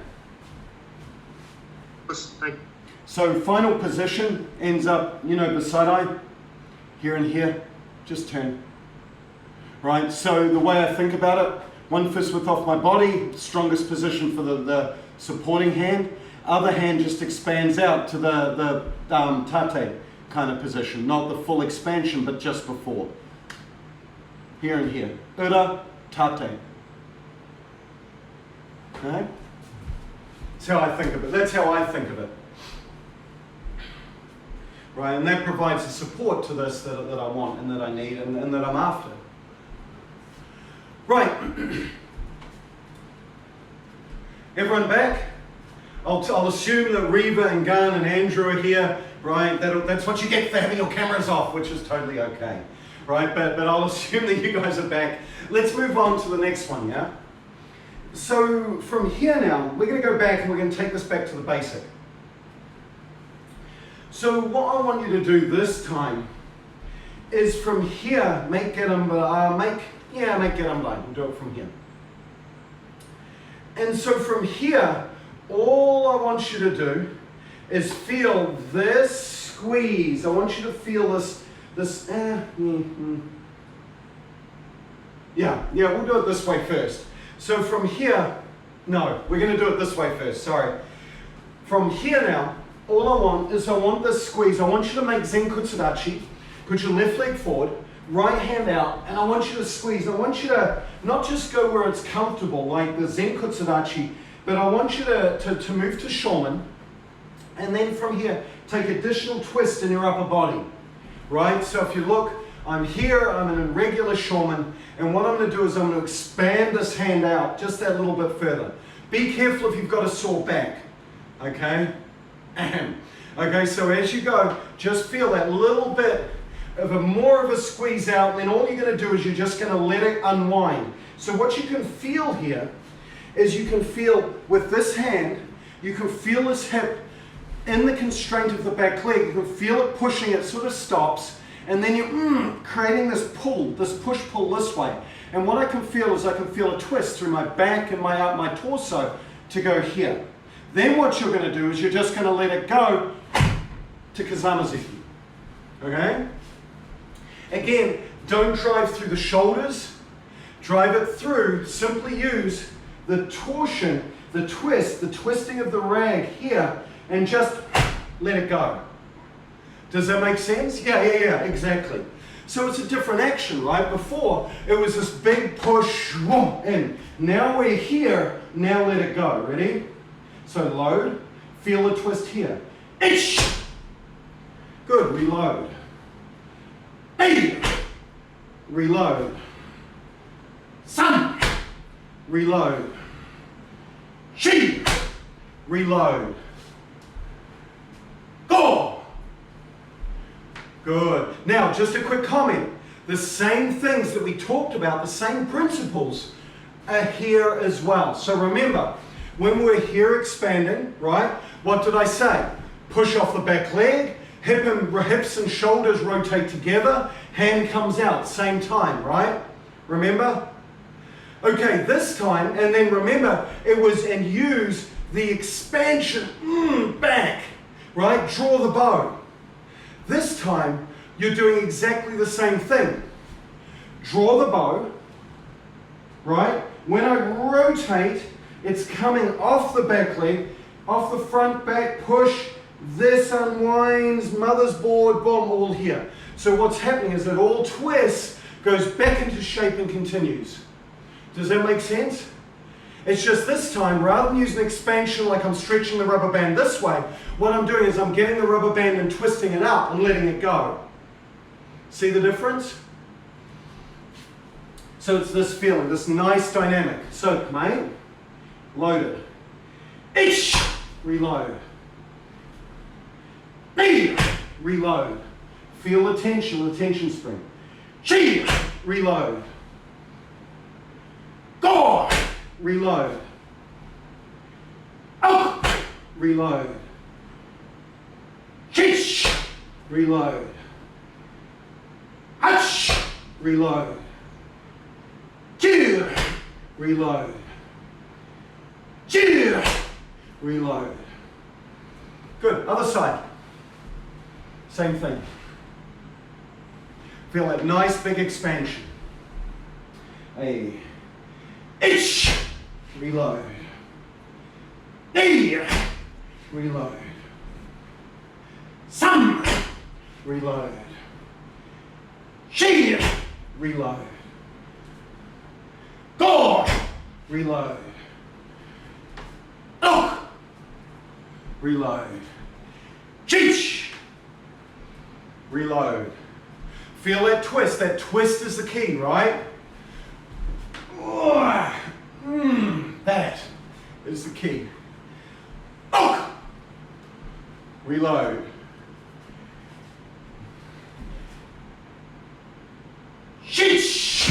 Thank you. So final position ends up, beside eye, here and here. Just turn. Right, so the way I think about it, one fist width off my body, strongest position for the supporting hand. Other hand just expands out to the tate kind of position. Not the full expansion, but just before. Here and here. Ura, tate. Okay? That's how I think of it. That's how I think of it. Right, and that provides the support to this that I want and that I need and that I'm after. Right. Everyone back? I'll assume that Reva and Gun and Andrew are here, right? That's what you get for having your cameras off, which is totally okay, right? But I'll assume that you guys are back. Let's move on to the next one, yeah? So from here now, we're going to go back and we're going to take this back to the basic. So what I want you to do this time is from here, make Gerambai. We'll do it from here. And so from here, all I want you to do is feel this squeeze. I want you to feel this. Yeah, we'll do it this way first. So from here, no, we're going to do it this way first, sorry. From here now, all I want this squeeze. I want you to make Zenkutsu. Put your left leg forward, right hand out, and I want you to squeeze. I want you to not just go where it's comfortable, like the Zenkutsu, but I want you to move to Shoman, and then from here, take additional twist in your upper body, right? So if you look, I'm here, I'm in a regular Shoman, and what I'm going to do is I'm going to expand this hand out just that little bit further. Be careful if you've got a sore back, okay? Okay, so as you go, just feel that little bit of more of a squeeze out, and then all you're going to do is you're just going to let it unwind. So what you can feel here is you can feel with this hand, you can feel this hip in the constraint of the back leg. You can feel it pushing, it sort of stops, and then you're creating this pull, this push-pull this way. And what I can feel is I can feel a twist through my back and my torso to go here. Then what you're going to do is you're just going to let it go to Kazamazuki. Okay? Again, don't drive through the shoulders. Drive it through. Simply use the torsion, the twist, the twisting of the rag here, and just let it go. Does that make sense? Yeah, exactly. So it's a different action, right? Before, it was this big push, whoom, in. Now we're here, now let it go. Ready? So load, feel the twist here. Ish! Good, reload. Hey! Reload. Sun! Reload. She! Reload. Go! Good. Now, just a quick comment. The same things that we talked about, the same principles are here as well. So remember, when we're here expanding, right, what did I say? Push off the back leg, hips and shoulders rotate together, hand comes out, same time, right? Remember? Okay, this time, and then remember, it was and use the expansion, back, right? Draw the bow. This time, you're doing exactly the same thing. Draw the bow, right? When I rotate, it's coming off the back leg, off the front back push, this unwinds, mother's board, boom, all here. So what's happening is it all twists, goes back into shape and continues. Does that make sense? It's just this time, rather than using expansion like I'm stretching the rubber band this way, what I'm doing is I'm getting the rubber band and twisting it up and letting it go. See the difference? So it's this feeling, this nice dynamic. So, mate, load it. Ish! Reload. B! Reload. Feel the tension spring. G! Reload. Go! Reload. Up! Reload. Chish! Reload. Hush! Reload. Cheer! Reload. Cheer! Reload. Good. Other side. Same thing. Feel that nice big expansion. A ish! Reload. E! Reload. Some! Reload. She! Reload. Go! Reload. Look! Reload. Cheech! Reload. Feel that twist. That twist is the key, right? That is the key. Look! Reload. Sheesh!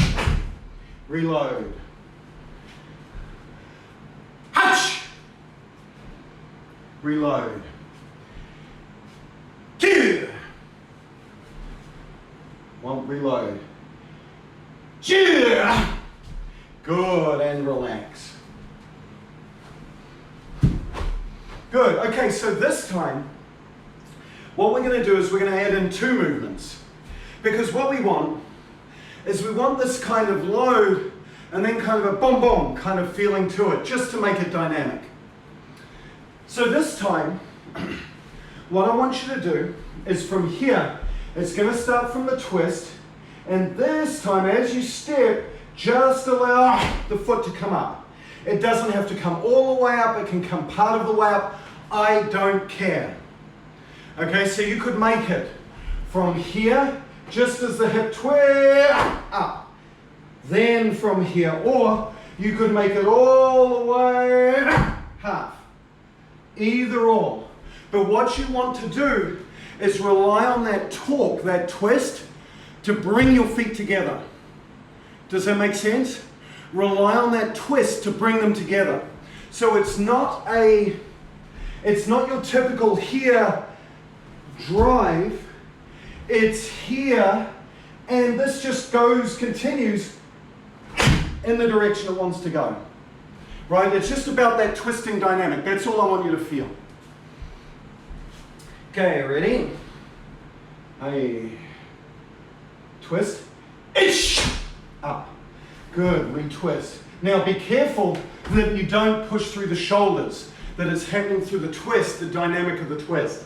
Reload. Hutch! Reload. Two! One, reload. Two! Good, and relax. Good, okay, so this time, what we're going to do is we're going to add in two movements. Because what we want is we want this kind of load and then kind of a boom boom kind of feeling to it, just to make it dynamic. So this time, what I want you to do is from here, it's going to start from the twist, and this time as you step, just allow the foot to come up. It doesn't have to come all the way up, it can come part of the way up. I don't care. Okay, so you could make it from here, just as the hip twist, up. Then from here, or you could make it all the way half. Either or. But what you want to do is rely on that torque, that twist, to bring your feet together. Does that make sense? Rely on that twist to bring them together. So it's not your typical here drive, it's here, and this just continues in the direction it wants to go. Right? It's just about that twisting dynamic. That's all I want you to feel. Okay, ready? A twist. Ish! Up. Good, retwist. Now be careful that you don't push through the shoulders, that it's happening through the twist, the dynamic of the twist.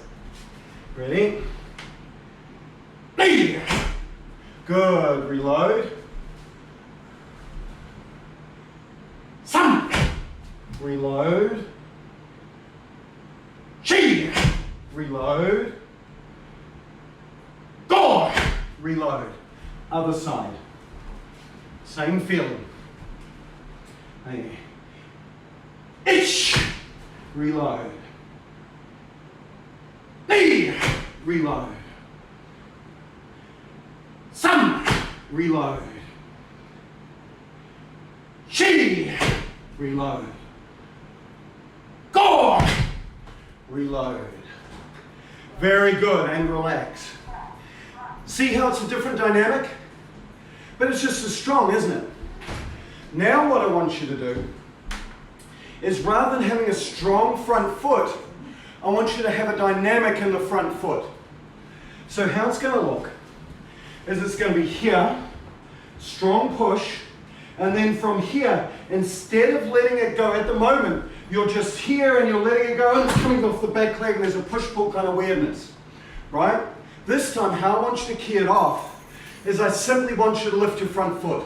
Ready? Good, reload. Some, reload. Chi, reload. Go, reload. Other side. Same feeling. Hey. Ich, reload. Ni, reload. Some, reload. Chi, reload. Go, reload. Very good, and relax. See how it's a different dynamic? But it's just as strong, isn't it? Now what I want you to do is rather than having a strong front foot, I want you to have a dynamic in the front foot. So how it's going to look is it's going to be here, strong push, and then from here, instead of letting it go at the moment, you're just here and you're letting it go and it's coming off the back leg and there's a push-pull kind of weirdness, right? This time, how I want you to key it off is I simply want you to lift your front foot.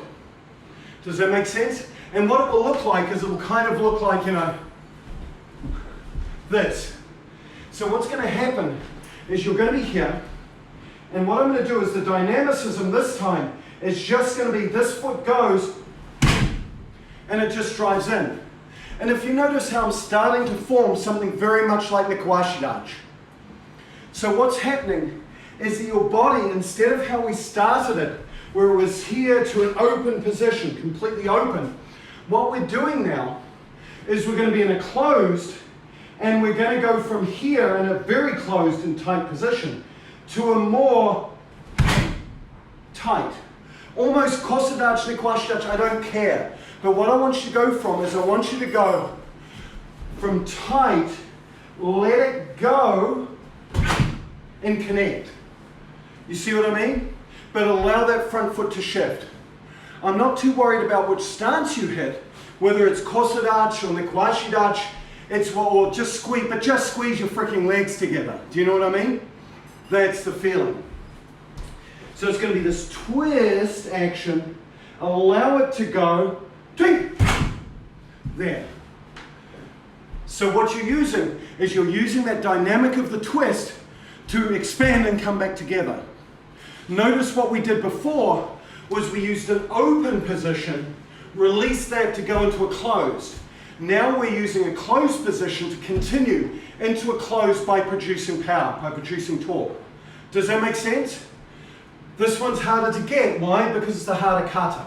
Does that make sense? And what it will look like is it will kind of look like, you know, this. So what's going to happen is you're going to be here, and what I'm going to do is the dynamicism this time is just going to be this foot goes, and it just drives in. And if you notice how I'm starting to form something very much like the Gojushiho Dai. So what's happening is that your body, instead of how we started it, where it was here to an open position, completely open, what we're doing now is we're going to be in a closed, and we're going to go from here in a very closed and tight position to a more tight. Almost Gojushiho Dai, I don't care. But what I want you to go from is I want you to go from tight, let it go, and connect. You see what I mean? But allow that front foot to shift. I'm not too worried about which stance you hit, whether it's Gojushiho Dai or the Gojushiho Dai. It's or just squeeze your freaking legs together. Do you know what I mean? That's the feeling. So it's going to be this twist action. Allow it to go. There. So what you're using is you're using that dynamic of the twist to expand and come back together. Notice what we did before was we used an open position, released that to go into a closed. Now we're using a closed position to continue into a closed by producing power, by producing torque. Does that make sense? This one's harder to get. Why? Because it's the harder kata.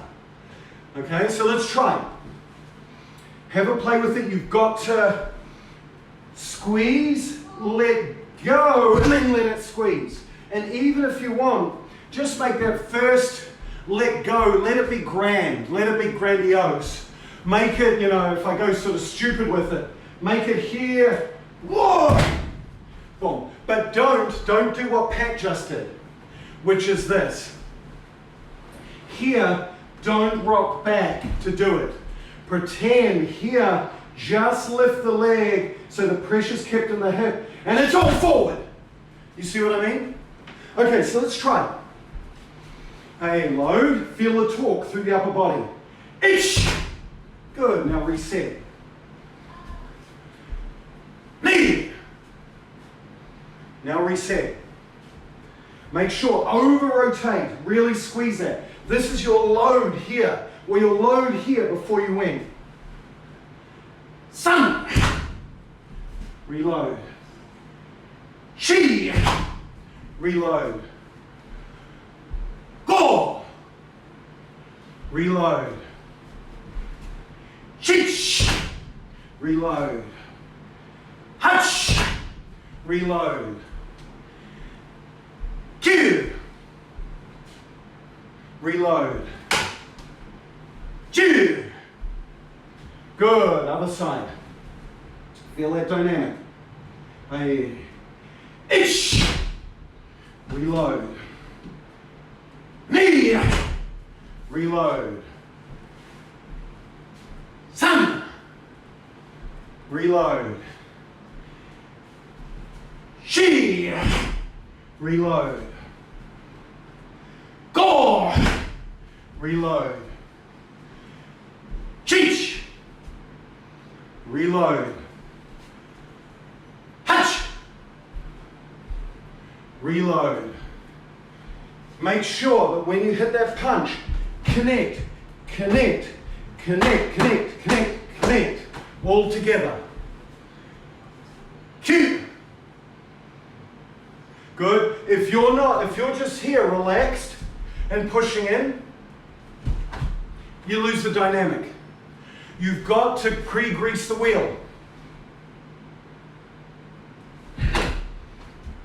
Okay, so let's try. Have a play with it. You've got to squeeze, let go, and then let it squeeze. And even if you want, just make that first let go, let it be grand, let it be grandiose. Make it, you know, if I go sort of stupid with it, make it here, whoa, boom. But don't do what Pat just did, which is this. Here, don't rock back to do it. Pretend here, just lift the leg so the pressure's kept in the hip, and it's all forward. You see what I mean? Okay, so let's try. Hey, load, feel the torque through the upper body. Ish! Good, now reset. Knee! Now reset. Make sure, over-rotate, really squeeze that. This is your load here, or your load here before you went. Sun! Reload. Chi! Reload. Go! Reload. Chich! Reload. Hutch! Reload. Q! Reload. Q! Good, other side. Feel that dynamic. Hey. Ish! Reload. Knee! Reload. Sun! Reload. She! Reload. Go! reload. Cheech, reload. Hutch, reload. Make sure that when you hit that punch, connect, connect, connect, connect, connect, connect, all together. Cue. Good. If you're just here relaxed and pushing in, you lose the dynamic. You've got to pre-grease the wheel.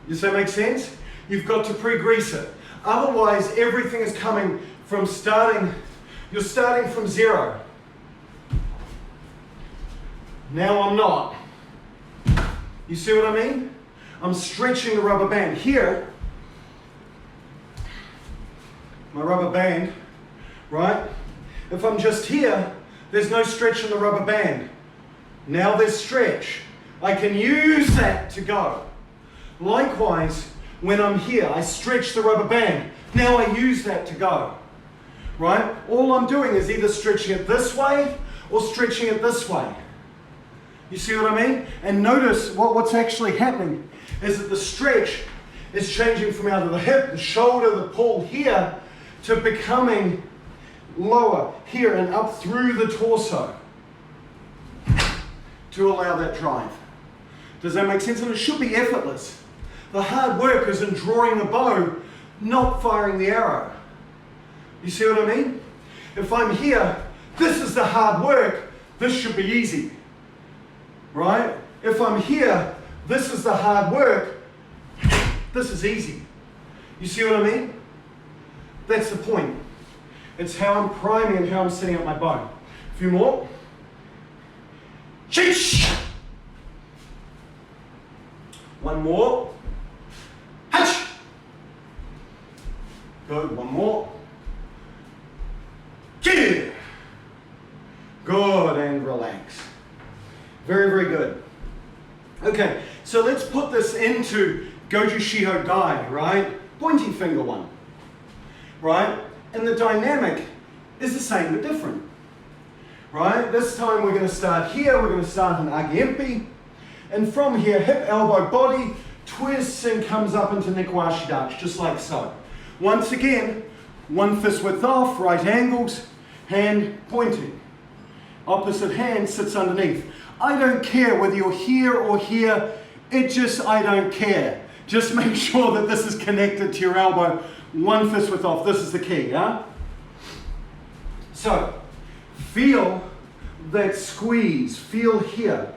Does that make sense? You've got to pre-grease it. Otherwise, everything is coming from you're starting from zero. Now I'm not. You see what I mean? I'm stretching the rubber band. Here, my rubber band, right? If I'm just here, there's no stretch in the rubber band. Now there's stretch. I can use that to go. Likewise, when I'm here, I stretch the rubber band. Now I use that to go. Right? All I'm doing is either stretching it this way or stretching it this way. You see what I mean? And notice what's actually happening is that the stretch is changing from out of the hip, the shoulder, the pull here, to becoming lower here and up through the torso to allow that drive. Does that make sense? And it should be effortless. The hard work is in drawing the bow, not firing the arrow. You see what I mean? If I'm here, this is the hard work, this should be easy. Right? If I'm here, this is the hard work, this is easy. You see what I mean? That's the point. It's how I'm priming and how I'm setting up my bow. A few more. Cheech! One more. Hutch! Good, one more. Cue! Good, and relax. Very, very good. Okay, so let's put this into Gojushiho Dai, right? Pointy finger one, right? And the dynamic is the same but different, right? This time we're going to start here, we're going to start in Agiempi, and from here, hip, elbow, body, twists and comes up into Nikuashi Dutch, just like so. Once again, one fist width off, right angles, hand pointing. Opposite hand sits underneath. I don't care whether you're here or here, I don't care. Just make sure that this is connected to your elbow, one fist width off. This is the key, yeah? So, feel that squeeze, feel here,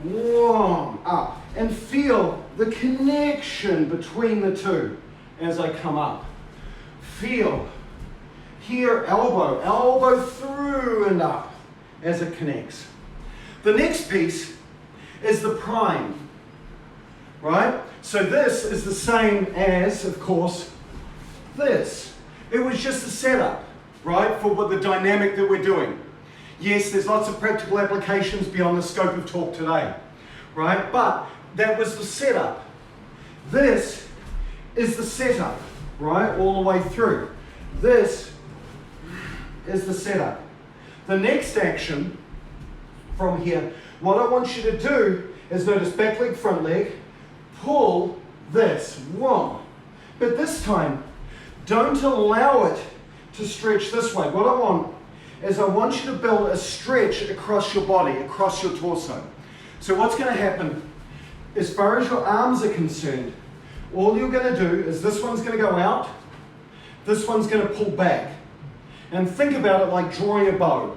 warm up, and feel the connection between the two as I come up. Feel here, elbow through and up as it connects. The next piece is the prime, right? So this is the same as, of course, this. It was just a setup, right, for what the dynamic that we're doing. Yes, there's lots of practical applications beyond the scope of talk today, right? But that was the setup. This is the setup, right, all the way through. This is the setup. The next action from here, what I want you to do is notice back leg, front leg, pull this, one. But this time, don't allow it to stretch this way. What I want is I want you to build a stretch across your body, across your torso. So what's going to happen, as far as your arms are concerned, all you're going to do is this one's going to go out, this one's going to pull back. And think about it like drawing a bow.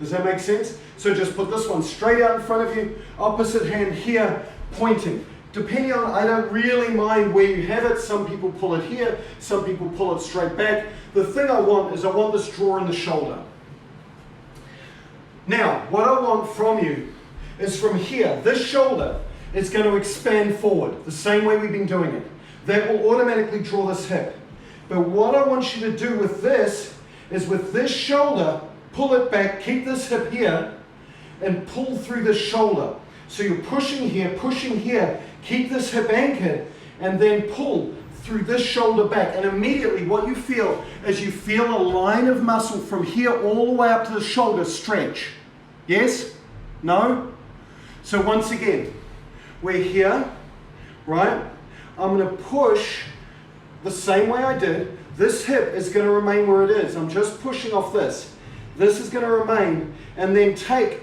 Does that make sense? So just put this one straight out in front of you, opposite hand here, pointing. Depending on, I don't really mind where you have it. Some people pull it here, some people pull it straight back. The thing I want is I want this draw in the shoulder. Now, what I want from you is from here, this shoulder is going to expand forward, the same way we've been doing it. That will automatically draw this hip. But what I want you to do with this is with this shoulder, pull it back, keep this hip here, and pull through this shoulder. So you're pushing here, keep this hip anchored, and then pull through this shoulder back, and immediately what you feel is you feel a line of muscle from here all the way up to the shoulder stretch. Yes? No? So once again, we're here, right? I'm going to push the same way I did. This hip is going to remain where it is. I'm just pushing off this. This is going to remain, and then take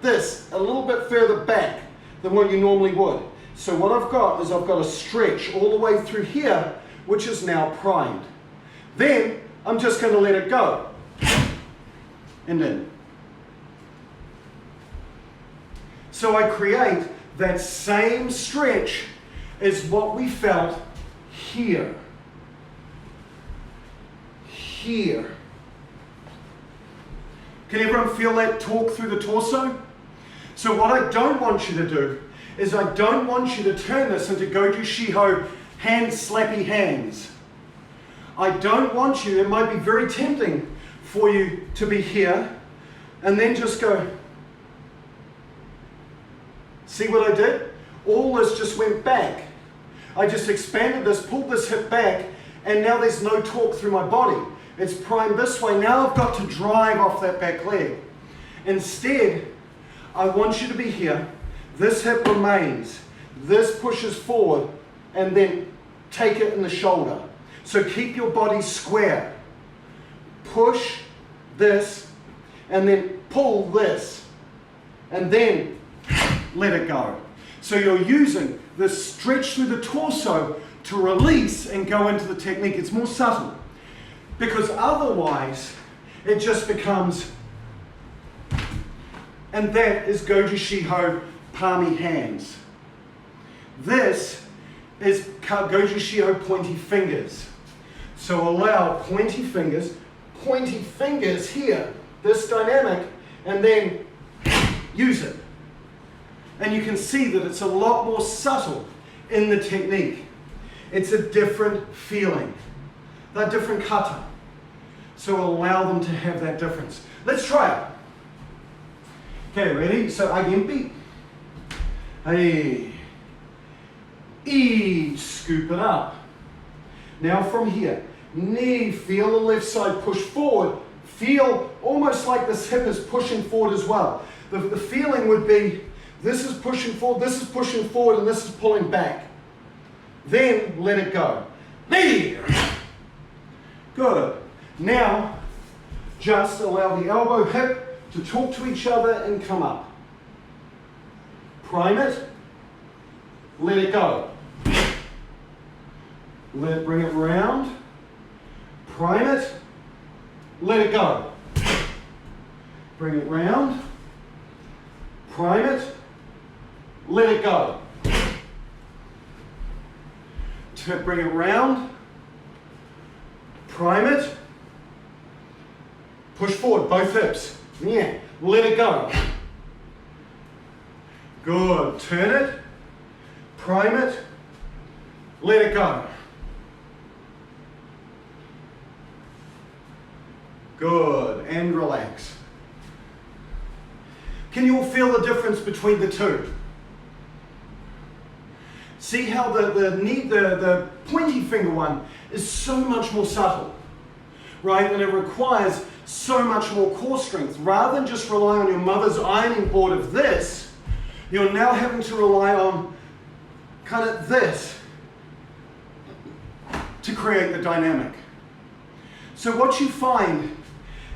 this a little bit further back than what you normally would. So what I've got is I've got a stretch all the way through here, which is now primed. Then I'm just going to let it go. And in. So I create that same stretch as what we felt here. Here. Can everyone feel that torque through the torso? So what I don't want you to do is I don't want you to turn this into Gojushiho hand slappy hands. I don't want you, it might be very tempting for you to be here and then just go, see what I did? All this just went back. I just expanded this, pulled this hip back, and now there's no torque through my body. It's primed this way. Now I've got to drive off that back leg. Instead, I want you to be here. This hip remains. This pushes forward, and then take it in the shoulder. So keep your body square. Push this, and then pull this, and then let it go. So you're using this stretch through the torso to release and go into the technique. It's more subtle. Because otherwise, it just becomes, and that is Gojushiho palmy hands. This is Gojushiho pointy fingers. So allow pointy fingers here, this dynamic, and then use it. And you can see that it's a lot more subtle in the technique. It's a different feeling. They're different kata. So allow them to have that difference. Let's try it. Okay, ready? So agempi. Hey. Each, scoop it up. Now from here, knee, feel the left side push forward. Feel almost like this hip is pushing forward as well. The feeling would be, this is pushing forward, this is pushing forward, and this is pulling back. Then let it go. Knee. Good. Now, just allow the elbow, hip to talk to each other and come up. Prime it. Let it go. Bring it round. Prime it. Let it go. Bring it round. Prime it. Let it go. Bring it round. Prime it. Push forward, both hips. Yeah. Let it go. Good. Turn it. Prime it. Let it go. Good. And relax. Can you all feel the difference between the two? See how the pointy finger one is so much more subtle, right? And it requires so much more core strength. Rather than just rely on your mother's ironing board of this, you're now having to rely on kind of this to create the dynamic. So what you find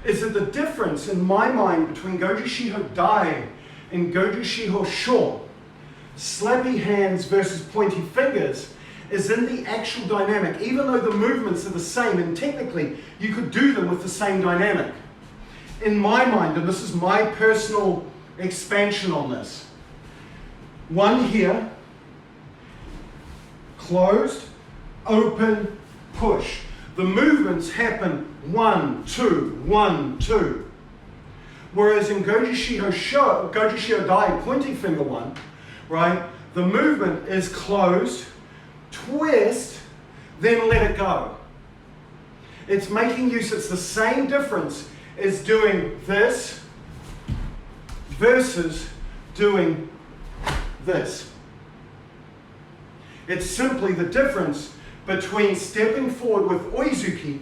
is that the difference in my mind between Gojushiho Dai and Gojushiho Sho, slappy hands versus pointy fingers, is in the actual dynamic. Even though the movements are the same, and technically you could do them with the same dynamic. In my mind, and this is my personal expansion on this, one here, closed, open, push. The movements happen 1, 2, 1, 2. Whereas in Gojushiho Dai, pointy finger one, right, the movement is closed, twist, then let it go. It's making use, it's the same difference as doing this versus doing this. It's simply the difference between stepping forward with oizuki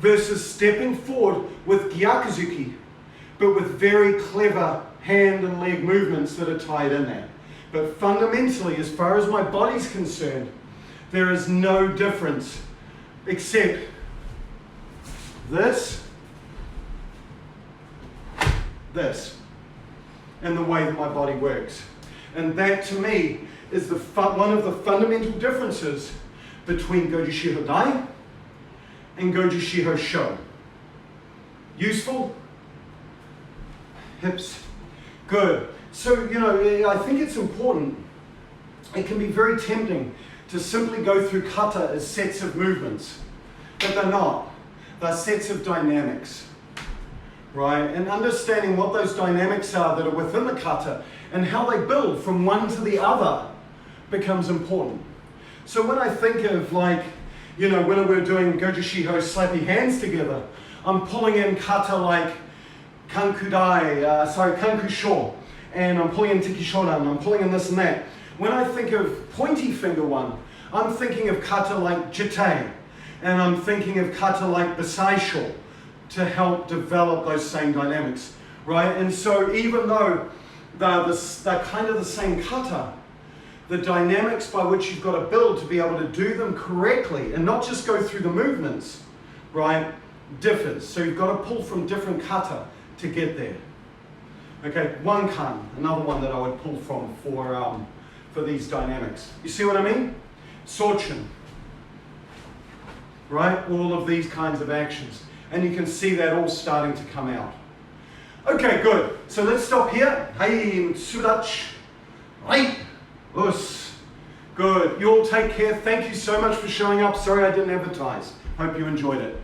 versus stepping forward with gyakuzuki, but with very clever hand and leg movements that are tied in there. But fundamentally, as far as my body's concerned, there is no difference except this, and the way that my body works. And that, to me, is one of the fundamental differences between Gojushiho Dai and Gojushiho Sho. Useful? Hips. Good. So, you know, I think it's important. It can be very tempting to simply go through kata as sets of movements, but they're not. They're sets of dynamics, right? And understanding what those dynamics are that are within the kata and how they build from one to the other becomes important. So when I think of, like, you know, when we're doing Gojushiho slappy hands together, I'm pulling in kata like kanku sho, and I'm pulling in tiki shodan, I'm pulling in this and that. When I think of pointy finger one, I'm thinking of kata like jitai, and I'm thinking of kata like basaisho to help develop those same dynamics, right? And so even though they're kind of the same kata, the dynamics by which you've got to build to be able to do them correctly and not just go through the movements, right, differs. So you've got to pull from different kata to get there. Okay, one kan, another one that I would pull from for these dynamics. You see what I mean? Sochin, right? All of these kinds of actions. And you can see that all starting to come out. Okay, good. So let's stop here. Hey, surach. Right. Us. Good. You all take care. Thank you so much for showing up. Sorry I didn't advertise. Hope you enjoyed it.